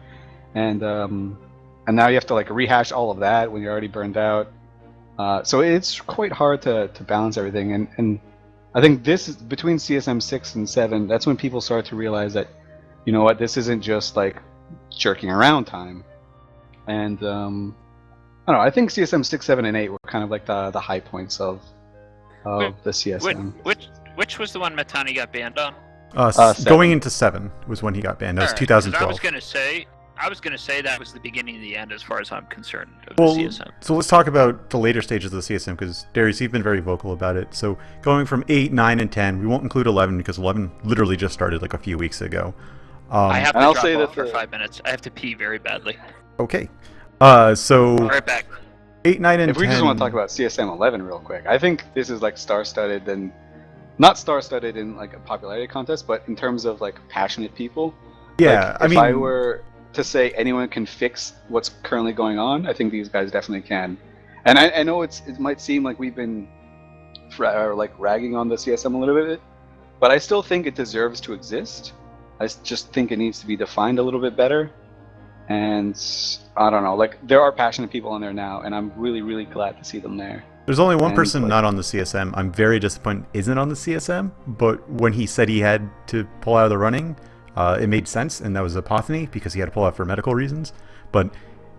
Speaker 2: and now you have to like rehash all of that when you're already burned out. So it's quite hard to balance everything, and I think this is between CSM 6 and 7. That's when people start to realize that, you know what, this isn't just like jerking around time. And I don't know. I think CSM 6, 7, and 8 were kind of like the high points of the CSM.
Speaker 4: Which was the one Matani got banned on?
Speaker 1: Going into 7 was when he got banned. That was
Speaker 4: Alright, 'cause
Speaker 1: 2012.
Speaker 4: I was gonna say that was the beginning of the end as far as I'm concerned of
Speaker 1: Well,
Speaker 4: the CSM.
Speaker 1: so let's talk about the later stages of the CSM, because Darius, you've been very vocal about it. So going from 8, 9, and 10, we won't include 11 because 11 literally just started like a few weeks ago.
Speaker 4: I have to
Speaker 2: I'll
Speaker 4: drop
Speaker 2: say
Speaker 4: off
Speaker 2: that
Speaker 4: for 5 minutes. I have to pee very badly.
Speaker 1: Okay. So
Speaker 4: Right back.
Speaker 1: 8, 9, and
Speaker 2: If
Speaker 1: 10.
Speaker 2: we just want to talk about CSM 11 real quick, I think this is like star-studded, and not star-studded in like a popularity contest, but in terms of like passionate people.
Speaker 1: Yeah,
Speaker 2: Like, if I were to say anyone can fix what's currently going on, I think these guys definitely can. And I know it might seem like we've been like ragging on the CSM a little bit, but I still think it deserves to exist. I just think it needs to be defined a little bit better. And I don't know, like there are passionate people on there now, and I'm really, really glad to see them there.
Speaker 1: There's only one
Speaker 2: And,
Speaker 1: person
Speaker 2: like-
Speaker 1: not on the CSM. I'm very disappointed isn't on the CSM, but when he said he had to pull out of the running, it made sense, and that was Apothany, because he had to pull out for medical reasons. But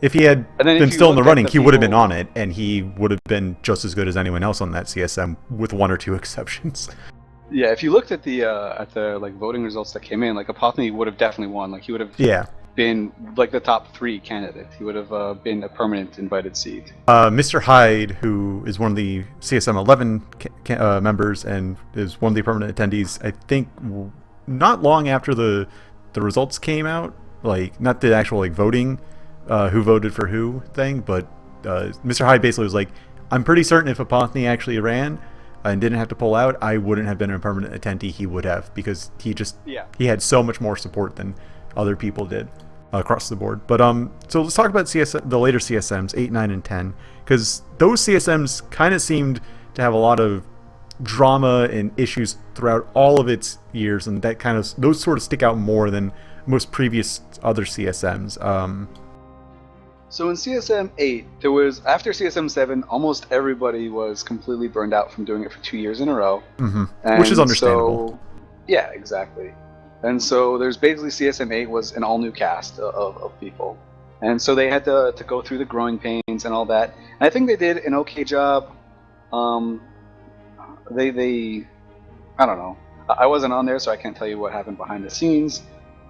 Speaker 1: if he had
Speaker 2: And then if
Speaker 1: been
Speaker 2: you
Speaker 1: still in the
Speaker 2: look at
Speaker 1: running,
Speaker 2: the
Speaker 1: he would have been
Speaker 2: people-
Speaker 1: on it, and he would have been just as good as anyone else on that CSM, with 1 or 2 exceptions.
Speaker 2: Yeah, if you looked at the like voting results that came in, like Apothany would have definitely won. Like he would have
Speaker 1: Yeah.
Speaker 2: been like the top 3 candidate. He would have been a permanent invited seat.
Speaker 1: Mr. Hyde, who is one of the CSM 11 members and is one of the permanent attendees, I think not long after the results came out, like not the actual like voting, who voted for who thing, but Mr. Hyde basically was like, I'm pretty certain if Apothany actually ran and didn't have to pull out, I wouldn't have been a permanent attendee. He would have, because he had so much more support than other people did across the board. But so let's talk about the later CSMs, 8, 9, and 10, because those CSMs kind of seemed to have a lot of drama and issues throughout all of its years, and that those sort of stick out more than most previous other CSMs.
Speaker 2: So in CSM 8, there was, after CSM 7, almost everybody was completely burned out from doing it for 2 years in a row.
Speaker 1: Which
Speaker 2: And
Speaker 1: is understandable.
Speaker 2: So, yeah, exactly. And so there's basically CSM 8 was an all new cast of people. And so they had to go through the growing pains and all that. And I think they did an okay job. They I don't know. I wasn't on there, so I can't tell you what happened behind the scenes.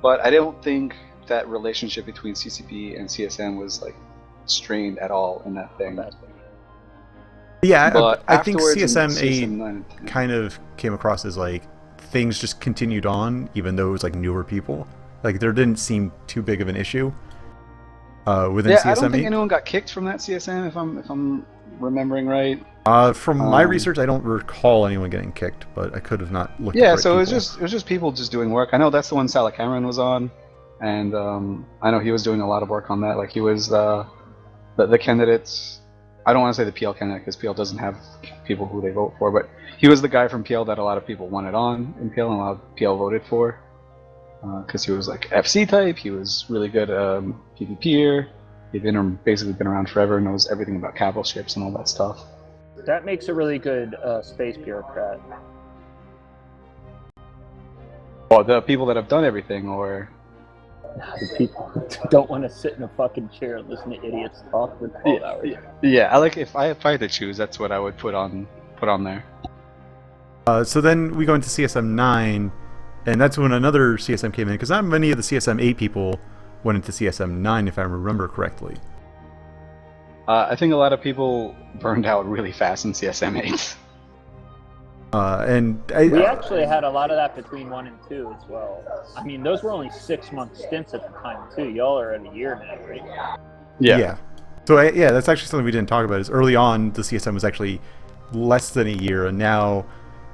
Speaker 2: But I don't think that relationship between CCP and CSM was like strained at all in that thing.
Speaker 1: Yeah,
Speaker 2: But
Speaker 1: I think
Speaker 2: afterwards in
Speaker 1: CSM
Speaker 2: CSM 9 and 10
Speaker 1: kind of came across as like things just continued on, even though it was like newer people. Like there didn't seem too big of an issue within CSM 8.
Speaker 2: I don't think anyone got kicked from that CSM, if I'm remembering right.
Speaker 1: From my research, I don't recall anyone getting kicked, but I could have not looked.
Speaker 2: Yeah,
Speaker 1: at
Speaker 2: so
Speaker 1: people.
Speaker 2: it was just people just doing work. I know that's the one Sala Cameron was on, and I know he was doing a lot of work on that. Like he was the candidates. I don't want to say the PL candidate because PL doesn't have people who they vote for, but he was the guy from PL that a lot of people wanted on in PL and a lot of PL voted for because he was like FC type. He was really good PvPer. He'd basically been around forever, knows everything about capital ships and all that stuff.
Speaker 3: That makes a really good space bureaucrat.
Speaker 2: Well, the people that have done everything, or
Speaker 3: The people who don't want to sit in a fucking chair and listen to idiots talk for 12 hours.
Speaker 2: Yeah, I like if I had to choose, that's what I would put on there.
Speaker 1: So then we go into CSM 9, and that's when another CSM came in, because not many of the CSM 8 people went into CSM 9, if I remember correctly.
Speaker 2: I think a lot of people burned out really fast in CSM 8.
Speaker 3: We actually had a lot of that between 1 and 2 as well. I mean, those were only 6-month stints at the time, too. Y'all are at a year now, right?
Speaker 1: Yeah. So, that's actually something we didn't talk about, is early on, the CSM was actually less than a year, and now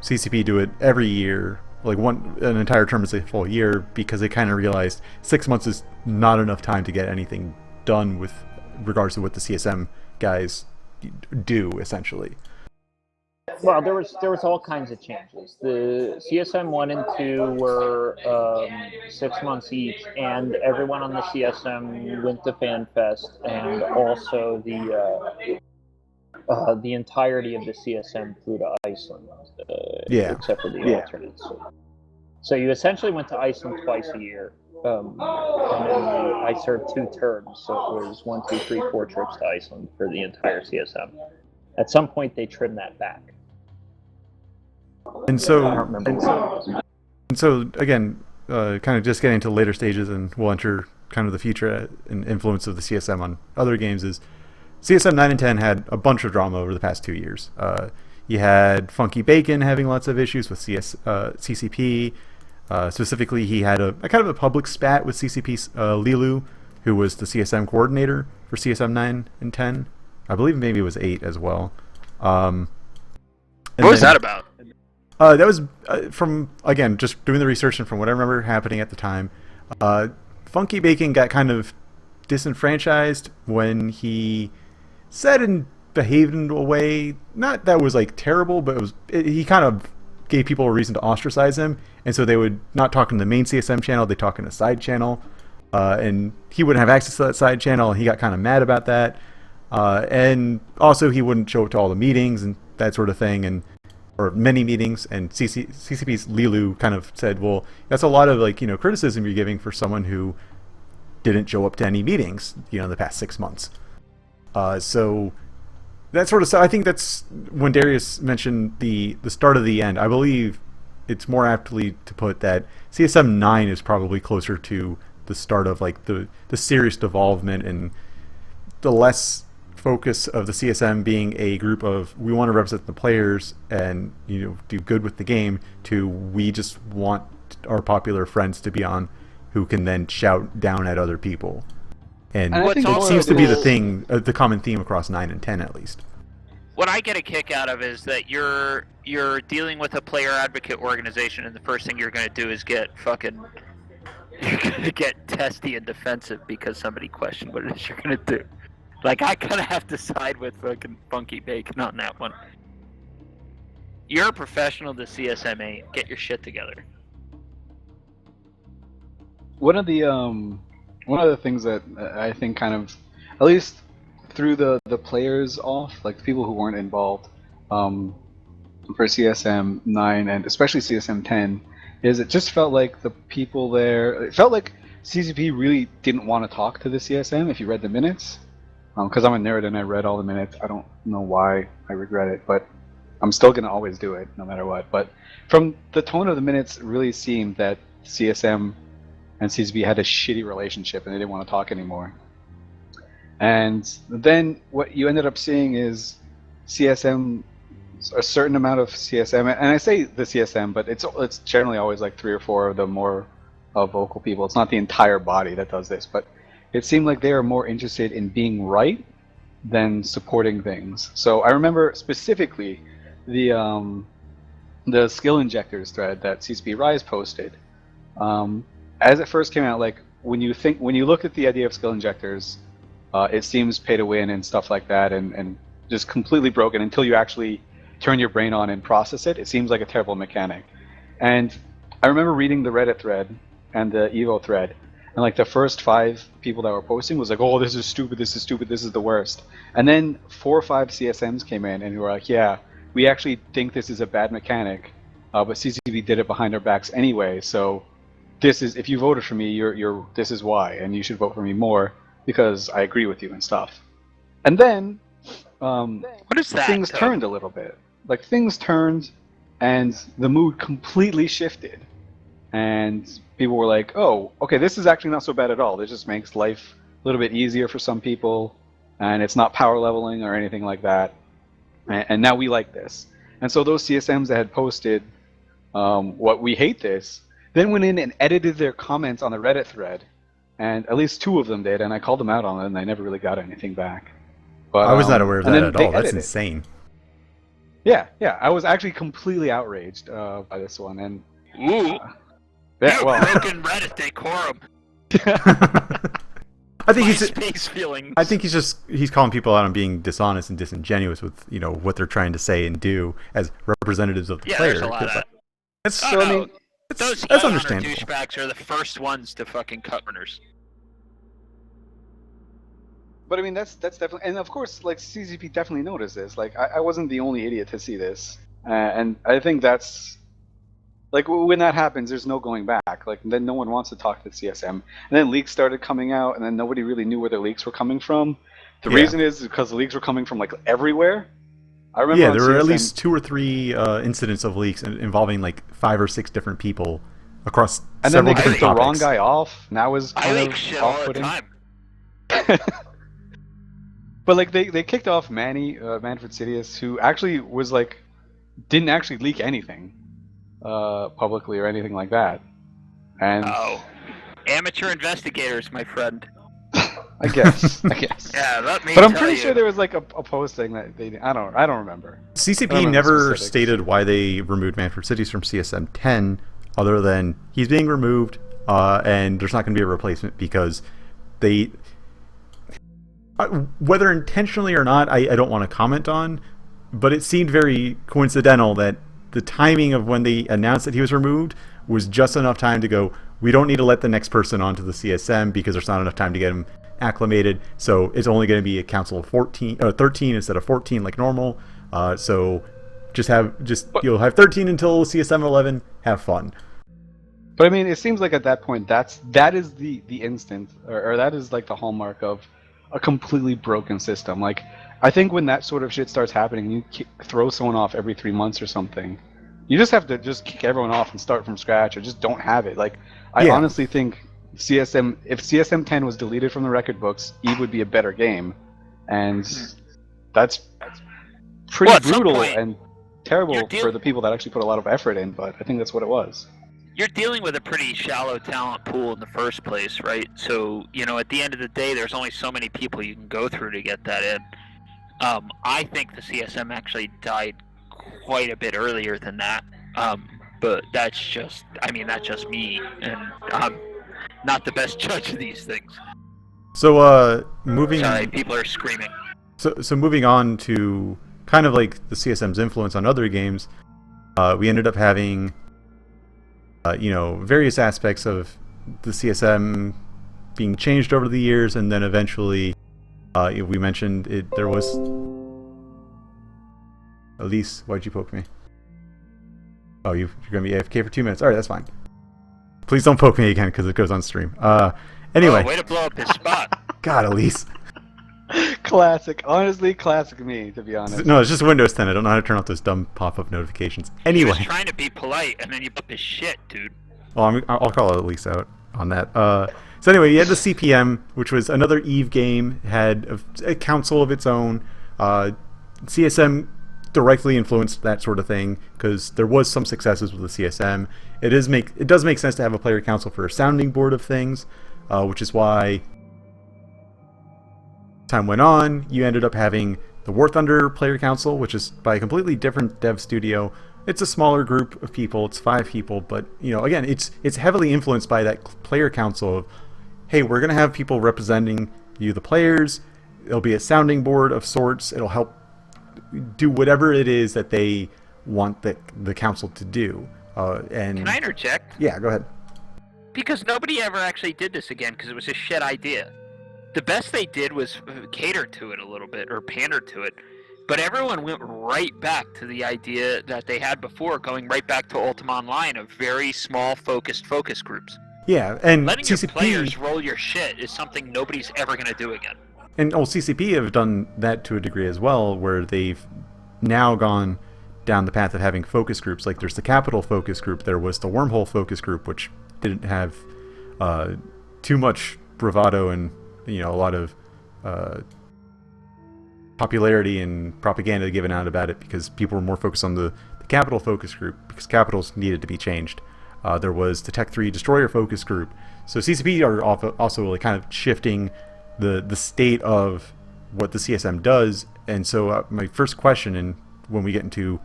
Speaker 1: CCP do it every year. Like, an entire term is a full year, because they kind of realized 6 months is not enough time to get anything done with regards to what the CSM guys do, essentially.
Speaker 3: Well, there was all kinds of changes. The CSM 1 and 2 were 6 months each, and everyone on the CSM went to FanFest, and also the entirety of the CSM flew to Iceland, except for the alternates. So you essentially went to Iceland twice a year. And then I served 2 terms, so it was 1, 2, 3, 4 trips to Iceland for the entire CSM. At some point, they trimmed that back.
Speaker 1: And so,
Speaker 3: I don't remember.
Speaker 1: And so again, kind of just getting to later stages, and we'll enter kind of the future and influence of the CSM on other games, is CSM 9 and 10 had a bunch of drama over the past 2 years. You had Funky Bacon having lots of issues with CCP. Specifically, he had a kind of a public spat with CCP's Lilu, who was the CSM coordinator for CSM 9 and 10. I believe maybe it was 8 as well.
Speaker 4: What was that about?
Speaker 1: That was from, again, just doing the research and from what I remember happening at the time. Funky Bacon got kind of disenfranchised when he said and behaved in a way, not that was like terrible, but he kind of gave people a reason to ostracize him, and so they would not talk in the main CSM channel, they talk in a side channel, and he wouldn't have access to that side channel, and he got kind of mad about that. And also he wouldn't show up to all the meetings and that sort of thing, or many meetings, and CCP's Lilu kind of said, well, that's a lot of criticism you're giving for someone who didn't show up to any meetings in the past 6 months. So that sort of stuff, I think that's when Darius mentioned the start of the end. I believe it's more aptly to put that CSM 9 is probably closer to the start of the serious devolvement and the less focus of the CSM being a group of, we want to represent the players and do good with the game, to we just want our popular friends to be on who can then shout down at other people. And it seems to be the common theme across 9 and 10 at least.
Speaker 4: What I get a kick out of is that you're dealing with a player advocate organization, and the first thing you're going to do is get testy and defensive because somebody questioned what it is you're going to do. Like, I kind of have to side with fucking Funky Bacon on that one. You're a professional to CSM 8. Get your shit together.
Speaker 2: One of the things that I think kind of, at least threw the players off, like the people who weren't involved, for CSM 9 and especially CSM 10, is it just felt like the people there. It felt like CCP really didn't want to talk to the CSM. If you read the minutes, because I'm a nerd and I read all the minutes. I don't know why I regret it, but I'm still gonna always do it no matter what. But from the tone of the minutes, it really seemed that CSM and CCP had a shitty relationship and they didn't want to talk anymore. And then what you ended up seeing is CSM, a certain amount of CSM, and I say the CSM, but it's generally always like 3 or 4 of the more vocal people. It's not the entire body that does this, but it seemed like they are more interested in being right than supporting things. So I remember specifically the skill injectors thread that CCP Rise posted. As it first came out, like when you look at the idea of skill injectors, it seems pay to win and stuff like that, and just completely broken until you actually turn your brain on and process it. It seems like a terrible mechanic. And I remember reading the Reddit thread and the Evo thread, and like the first 5 people that were posting was like, "Oh, this is stupid, this is stupid, this is the worst." And then 4 or 5 CSMs came in and were like, "Yeah, we actually think this is a bad mechanic, but CCP did it behind our backs anyway. So this is, if you voted for me, this is why, and you should vote for me more because I agree with you and stuff." And then
Speaker 4: What is that?
Speaker 2: things turned a little bit. Like things turned, and the mood completely shifted. And people were like, "Oh, okay, this is actually not so bad at all. This just makes life a little bit easier for some people, and it's not power leveling or anything like that. And now we like this." And so those CSMs that had posted, "What we hate this," then went in and edited their comments on the Reddit thread, and at least 2 of them did, and I called them out on it, and I never really got anything back. But
Speaker 1: I was not aware of that at all. That's
Speaker 2: edited.
Speaker 1: insane.
Speaker 2: Yeah, I was actually completely outraged by this one, and
Speaker 4: Ooh,
Speaker 2: yeah,
Speaker 4: you
Speaker 2: well,
Speaker 4: broken Reddit decorum.
Speaker 1: I think he's
Speaker 4: MySpace feelings.
Speaker 1: I think he's calling people out on being dishonest and disingenuous with what they're trying to say and do as representatives of the
Speaker 4: Yeah,
Speaker 1: player.
Speaker 4: there's a lot of that.
Speaker 1: That's,
Speaker 2: So, I mean,
Speaker 4: Those
Speaker 1: that's
Speaker 4: honor
Speaker 1: understandable.
Speaker 4: douchebags are the first ones to fucking cut corners.
Speaker 2: but I mean that's definitely, and of course, like CCP definitely noticed this. Like I wasn't the only idiot to see this, and I think that's like when that happens, there's no going back. Like then no one wants to talk to the CSM, and then leaks started coming out, and then nobody really knew where the leaks were coming from. The reason is because the leaks were coming from like everywhere. I remember.
Speaker 1: Yeah,
Speaker 2: on
Speaker 1: there were at
Speaker 2: CSM
Speaker 1: least 2 or 3 incidents of leaks involving like 5 or 6 different people across
Speaker 2: and then
Speaker 1: several
Speaker 2: they
Speaker 1: different
Speaker 2: kicked the wrong
Speaker 1: topics.
Speaker 2: guy off. And that was
Speaker 4: I
Speaker 2: kind
Speaker 4: leak
Speaker 2: of
Speaker 4: shit all the
Speaker 2: off-putting.
Speaker 4: time.
Speaker 2: But like they kicked off Manfred Sidious, who actually was like didn't actually leak anything publicly or anything like that. And
Speaker 4: Oh, amateur investigators, my friend.
Speaker 2: I guess.
Speaker 4: Yeah, let me.
Speaker 2: But I'm
Speaker 4: tell
Speaker 2: pretty
Speaker 4: you.
Speaker 2: sure there was like a posting that they I don't remember. I don't
Speaker 1: CCP
Speaker 2: remember
Speaker 1: never
Speaker 2: specifics.
Speaker 1: stated why they removed Manfred Cities from CSM 10, other than he's being removed, and there's not going to be a replacement because they, whether intentionally or not, I don't want to comment on, but it seemed very coincidental that the timing of when they announced that he was removed was just enough time to go, we don't need to let the next person onto the CSM because there's not enough time to get him acclimated, so it's only going to be a council of 13 instead of 14 like normal. So you'll have 13 until CSM 11. Have fun.
Speaker 2: But I mean, it seems like at that point that is the instant, or that is like the hallmark of a completely broken system. Like I think when that sort of shit starts happening, you throw someone off every 3 months or something. You just have to just kick everyone off and start from scratch, or just don't have it. Like I honestly think if CSM 10 was deleted from the record books, Eve would be a better game, and that's pretty
Speaker 4: Well, at some
Speaker 2: brutal
Speaker 4: point,
Speaker 2: and terrible
Speaker 4: you're
Speaker 2: for the people that actually put a lot of effort in. But I think that's what it was.
Speaker 4: You're dealing with a pretty shallow talent pool in the first place, right? So, at the end of the day, there's only so many people you can go through to get that in. I think the CSM actually died quite a bit earlier than that. But that's just me, and I'm not the best judge of these things.
Speaker 1: So moving.
Speaker 4: Sorry, people are screaming.
Speaker 1: So moving on to kind of like the CSM's influence on other games, we ended up having various aspects of the CSM being changed over the years, and then eventually we mentioned it. There was Elise, why'd you poke me? Oh, you're going to be AFK for 2 minutes. All right, that's fine. Please don't poke me again because it goes on stream. Anyway.
Speaker 4: Oh, way to blow up his spot.
Speaker 1: God, Elise.
Speaker 2: Classic. Honestly, classic me, to be honest.
Speaker 1: No, it's just Windows 10. I don't know how to turn off those dumb pop-up notifications. Anyway.
Speaker 4: He was trying to be polite, and then you blew up his shit, dude.
Speaker 1: Well, I'll call Elise out on that. So anyway, you had the CPM, which was another EVE game, had a council of its own. CSM directly influenced that sort of thing because there was some successes with the CSM. It does make sense to have a player council for a sounding board of things, which is why time went on. You ended up having the War Thunder player council, which is by a completely different dev studio. It's a smaller group of people. It's 5 people, but again, it's heavily influenced by that player council of, hey, we're gonna have people representing you, the players. It'll be a sounding board of sorts. It'll help do whatever it is that they want the council to do. And
Speaker 4: can I interject?
Speaker 1: Yeah, go ahead.
Speaker 4: Because nobody ever actually did this again because it was a shit idea. The best they did was cater to it a little bit or pander to it. But everyone went right back to the idea that they had before, going right back to Ultima Online of very small focus groups.
Speaker 1: Yeah, and
Speaker 4: letting
Speaker 1: CCP,
Speaker 4: your players roll your shit is something nobody's ever going to do again.
Speaker 1: And CCP have done that to a degree as well, where they've now gone down the path of having focus groups. Like there's the Capital focus group, there was the Wormhole focus group, which didn't have too much bravado and a lot of popularity and propaganda given out about it because people were more focused on the Capital focus group because Capitals needed to be changed. There was the Tech 3 Destroyer focus group. So CCP are also like kind of shifting the state of what the CSM does. And so my first question, and when we get into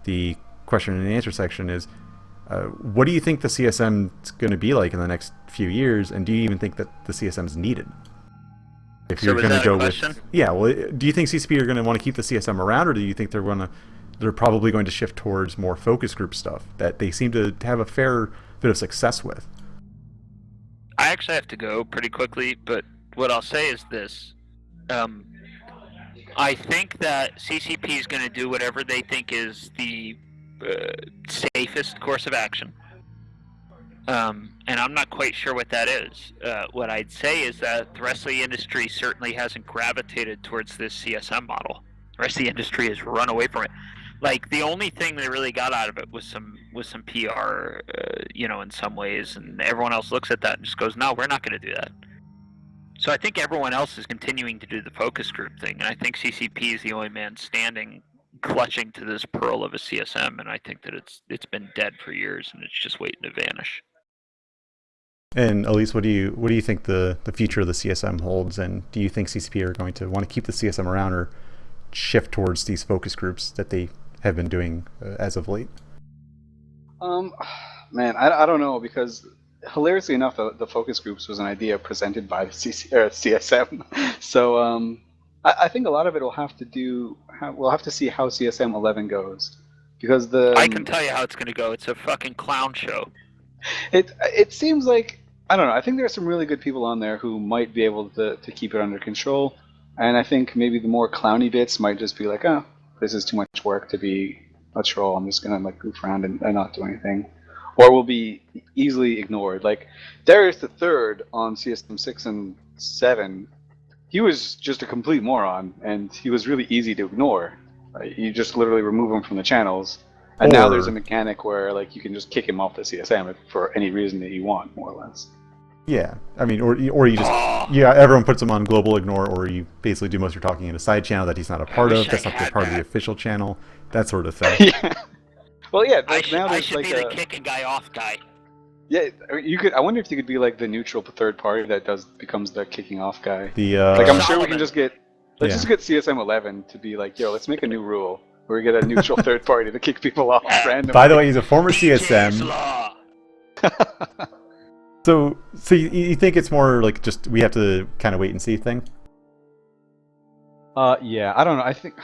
Speaker 1: the question and answer section, is what do you think the CSM is going to be like in the next few years, and do you even think that the CSM is needed? If
Speaker 4: so
Speaker 1: you're going to go
Speaker 4: question?
Speaker 1: with, yeah, well, do you think CCP are going to want to keep the CSM around, or do you think they're probably going to shift towards more focus group stuff that they seem to have a fair bit of success with?
Speaker 4: I actually have to go pretty quickly, but what I'll say is this. I think that CCP is going to do whatever they think is the safest course of action. And I'm not quite sure what that is. What I'd say is that the rest of the industry certainly hasn't gravitated towards this CSM model. The rest of the industry has run away from it. Like, the only thing they really got out of it was some PR, in some ways, and everyone else looks at that and just goes, no, we're not going to do that. So I think everyone else is continuing to do the focus group thing, and I think CCP is the only man standing, clutching to this pearl of a CSM, and I think that it's been dead for years, and it's just waiting to vanish.
Speaker 1: And Elise, what do you think the future of the CSM holds, and do you think CCP are going to want to keep the CSM around or shift towards these focus groups that they have been doing as of late?
Speaker 2: Man, I don't know, because hilariously enough, the focus groups was an idea presented by the CSM. So I think a lot of it will have to do. We'll have to see how CSM 11 goes, because
Speaker 4: I can tell you how it's going to go. It's a fucking clown show.
Speaker 2: It seems like, I don't know. I think there are some really good people on there who might be able to keep it under control, and I think maybe the more clowny bits might just be like, oh, this is too much work to be a troll. I'm just gonna like goof around and not do anything, or will be easily ignored. Like Darius the Third on CSM 6 and 7, he was just a complete moron, and he was really easy to ignore. You just literally remove him from the channels. And now there's a mechanic where like you can just kick him off the CSM for any reason that you want, more or less.
Speaker 1: Yeah, I mean, or you just everyone puts him on global ignore, or you basically do most of your talking in a side channel that he's not a part of. That's not part of the official channel. That sort of thing.
Speaker 2: Yeah. Well, yeah.
Speaker 4: I
Speaker 2: there's
Speaker 4: should
Speaker 2: like
Speaker 4: be the kicking guy off guy.
Speaker 2: Yeah, you could. I wonder if you could be like the neutral third party that becomes the kicking off guy.
Speaker 1: Like
Speaker 2: I'm sure we can just get. Let's just get CSM 11 to be like, yo, let's make a new rule where we get a neutral third party to kick people off randomly.
Speaker 1: By the way, he's a former CSM. So you think it's more like just we have to kind of wait and see thing?
Speaker 2: Yeah, I don't know. I think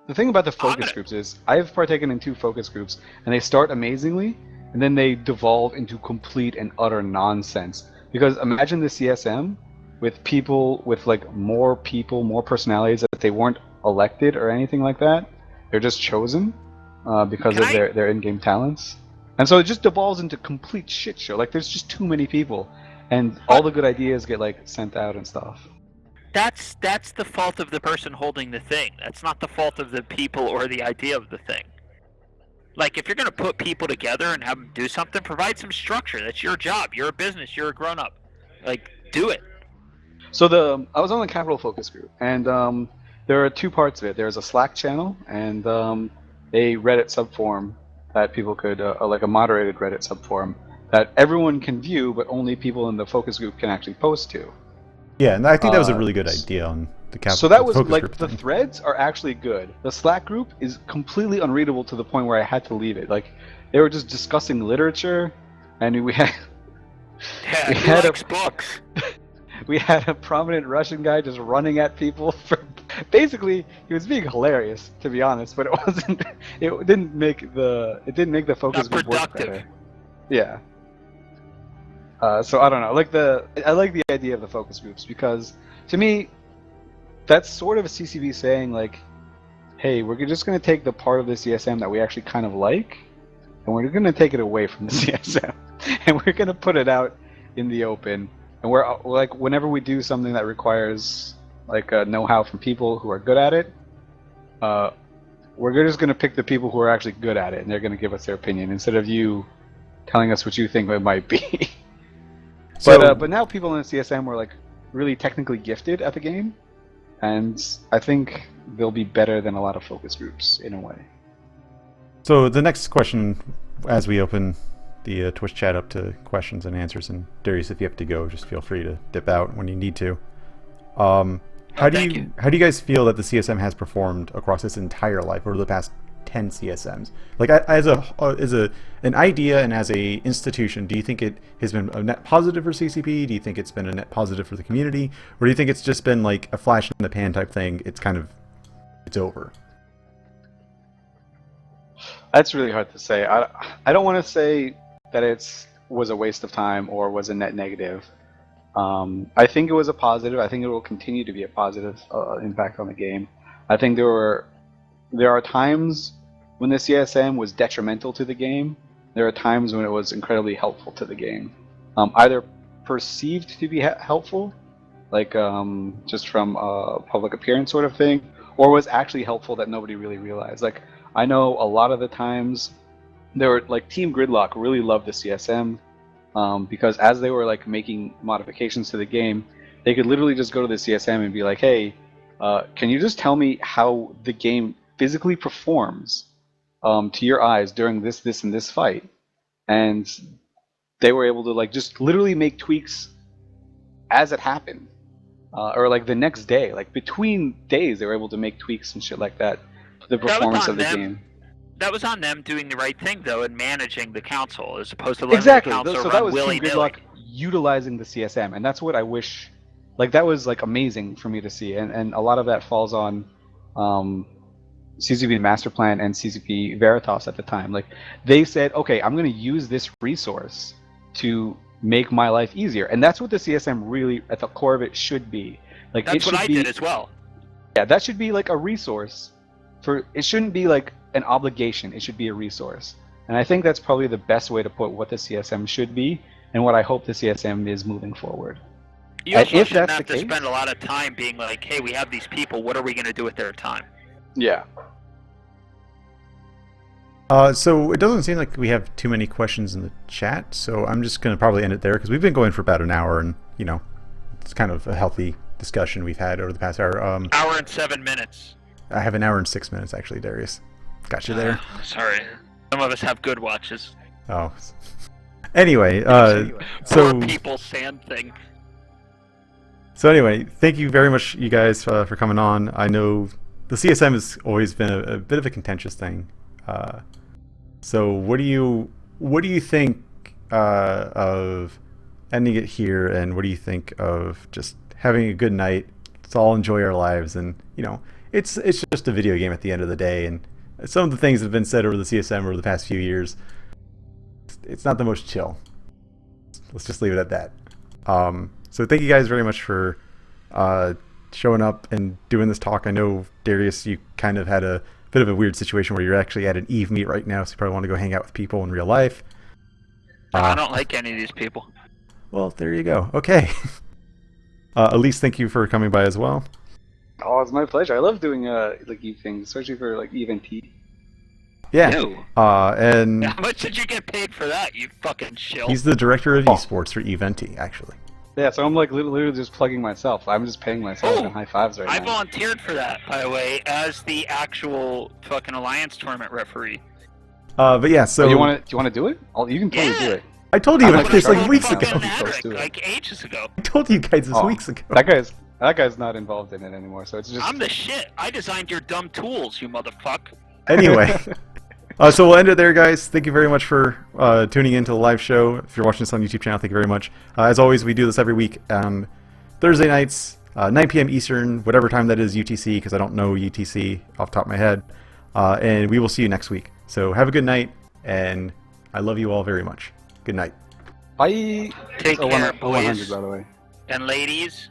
Speaker 2: the thing about the focus groups is I've partaken in 2 focus groups, and they start amazingly, and then they devolve into complete and utter nonsense. Because imagine the CSM with people with like more personalities that they weren't elected or anything like that. They're just chosen because of their in-game talents. And so it just devolves into complete shit show. Like there's just too many people, and all the good ideas get like sent out and stuff.
Speaker 4: That's the fault of the person holding the thing. That's not the fault of the people or the idea of the thing. Like, if you're going to put people together and have them do something, provide some structure. That's your job. You're a business. You're a grown-up. Like, do it.
Speaker 2: So I was on the Capital Focus Group, and there are two parts of it. There's a Slack channel and a Reddit subforum that people could, like a moderated Reddit subforum that everyone can view, but only people in the focus group can actually post to.
Speaker 1: Yeah, and I think that was a really good idea on the Capital.
Speaker 2: So that was
Speaker 1: focus
Speaker 2: like
Speaker 1: group
Speaker 2: the
Speaker 1: thing.
Speaker 2: threads are actually good. The Slack group is completely unreadable to the point where I had to leave it. Like they were just discussing literature, and we had
Speaker 4: Yeah,
Speaker 2: We
Speaker 4: who
Speaker 2: had
Speaker 4: likes books?
Speaker 2: we had a prominent Russian guy just running at people for basically he was being hilarious, to be honest, but it wasn't. It didn't make the focus
Speaker 4: Not
Speaker 2: group work
Speaker 4: productive.
Speaker 2: better. Yeah. So I don't know. I like the idea of the focus groups because to me, that's sort of a CCB saying like, hey, we're just going to take the part of the CSM that we actually kind of like, and we're going to take it away from the CSM, and we're going to put it out in the open. And we're like, whenever we do something that requires like know-how from people who are good at it, we're just going to pick the people who are actually good at it, and they're going to give us their opinion instead of you telling us what you think it might be. But now people in the CSM were like really technically gifted at the game, and I think they'll be better than a lot of focus groups in a way.
Speaker 1: So the next question, as we open the Twitch chat up to questions and answers, and Darius, if you have to go, just feel free to dip out when you need to. How do you guys feel that the CSM has performed across its entire life over the past 10 CSMs? Like as an idea and as a institution, do you think it has been a net positive for CCP? Do you think it's been a net positive for the community, or do you think it's just been like a flash in the pan type thing? It's over.
Speaker 2: That's really hard to say. I don't want to say that it was a waste of time or was a net negative. I think it was a positive. I think it will continue to be a positive impact on the game. I think there are times when the CSM was detrimental to the game. There are times when it was incredibly helpful to the game. Either perceived to be helpful, like just from a public appearance sort of thing, or was actually helpful that nobody really realized. Like I know a lot of the times there were like Team Gridlock really loved the CSM because as they were like making modifications to the game, they could literally just go to the CSM and be like, hey, can you just tell me how the game physically performs to your eyes during this, and this fight? And they were able to like just literally make tweaks as it happened, or like the next day, like between days, they were able to make tweaks and shit like that to the performance of the game.
Speaker 4: That was on them doing the right thing though, and managing the council as opposed to letting
Speaker 2: Exactly.
Speaker 4: the council
Speaker 2: So that
Speaker 4: run
Speaker 2: was Team
Speaker 4: willy-nilly.
Speaker 2: Gridlock utilizing the CSM, and that's what I wish. Like that was like amazing for me to see, and a lot of that falls on CCP Master Plan and CCP Veritas at the time. Like they said, okay, I'm going to use this resource to make my life easier, and that's what the CSM really at the core of it should be. Like
Speaker 4: That's what I did as well.
Speaker 2: Yeah, that should be like a resource. It shouldn't be like an obligation. It should be a resource, and I think that's probably the best way to put what the CSM should be, and what I hope the CSM is moving forward.
Speaker 4: You also
Speaker 2: if
Speaker 4: shouldn't
Speaker 2: that's
Speaker 4: have
Speaker 2: the
Speaker 4: to
Speaker 2: case-
Speaker 4: spend a lot of time being like, hey, we have these people, what are we going to do with their time?
Speaker 2: Yeah.
Speaker 1: So it doesn't seem like we have too many questions in the chat, so I'm just going to probably end it there because we've been going for about an hour, and it's kind of a healthy discussion we've had over the past hour.
Speaker 4: Hour and 7 minutes.
Speaker 1: I have an hour and 6 minutes actually, Darius. Got you there.
Speaker 4: Sorry. Some of us have good watches.
Speaker 1: Oh. Anyway,
Speaker 4: Poor
Speaker 1: so
Speaker 4: people sand thing.
Speaker 1: So anyway, thank you very much, you guys, for coming on. I know the CSM has always been a bit of a contentious thing. So what do you think of ending it here, and what do you think of just having a good night? Let's all enjoy our lives, and it's just a video game at the end of the day. And some of the things that have been said over the CSM over the past few years, it's not the most chill. Let's just leave it at that. So thank you guys very much for showing up and doing this talk. I know, Darius, you kind of had a bit of a weird situation where you're actually at an EVE meet right now, so you probably want to go hang out with people in real life.
Speaker 4: I don't like any of these people.
Speaker 1: Well, there you go. Okay. Elise, thank you for coming by as well.
Speaker 2: Oh, it's my pleasure. I love doing like Eve things, especially for like Eve and T.
Speaker 1: Yeah.
Speaker 4: Ew.
Speaker 1: And
Speaker 4: How much did you get paid for that, you fucking shill?
Speaker 1: he's the director of esports for Eventi, actually.
Speaker 2: Yeah, so I'm like literally just plugging myself. I'm just paying myself in high fives right
Speaker 4: I
Speaker 2: now.
Speaker 4: volunteered for that, by the way, as the actual fucking Alliance tournament referee.
Speaker 1: But yeah, so
Speaker 2: Do you want to do it? You can totally do it.
Speaker 1: I told you
Speaker 2: I'm
Speaker 1: about
Speaker 2: like,
Speaker 1: this
Speaker 2: sure.
Speaker 1: like weeks
Speaker 4: fucking
Speaker 1: ago.
Speaker 2: Close to it.
Speaker 4: like ages ago.
Speaker 1: I told you guys this
Speaker 2: Oh,
Speaker 1: weeks ago.
Speaker 2: That guy's not involved in it anymore, so it's just.
Speaker 4: I'm the shit. I designed your dumb tools, you motherfucker.
Speaker 1: Anyway, so we'll end it there, guys. Thank you very much for tuning into the live show. If you're watching this on the YouTube channel, thank you very much. As always, we do this every week on Thursday nights, 9 p.m. Eastern, whatever time that is UTC, because I don't know UTC off the top of my head. And we will see you next week. So have a good night, and I love you all very much. Good night.
Speaker 2: Bye.
Speaker 4: Take care,
Speaker 2: 100,
Speaker 4: boys.
Speaker 2: by the way.
Speaker 4: And ladies.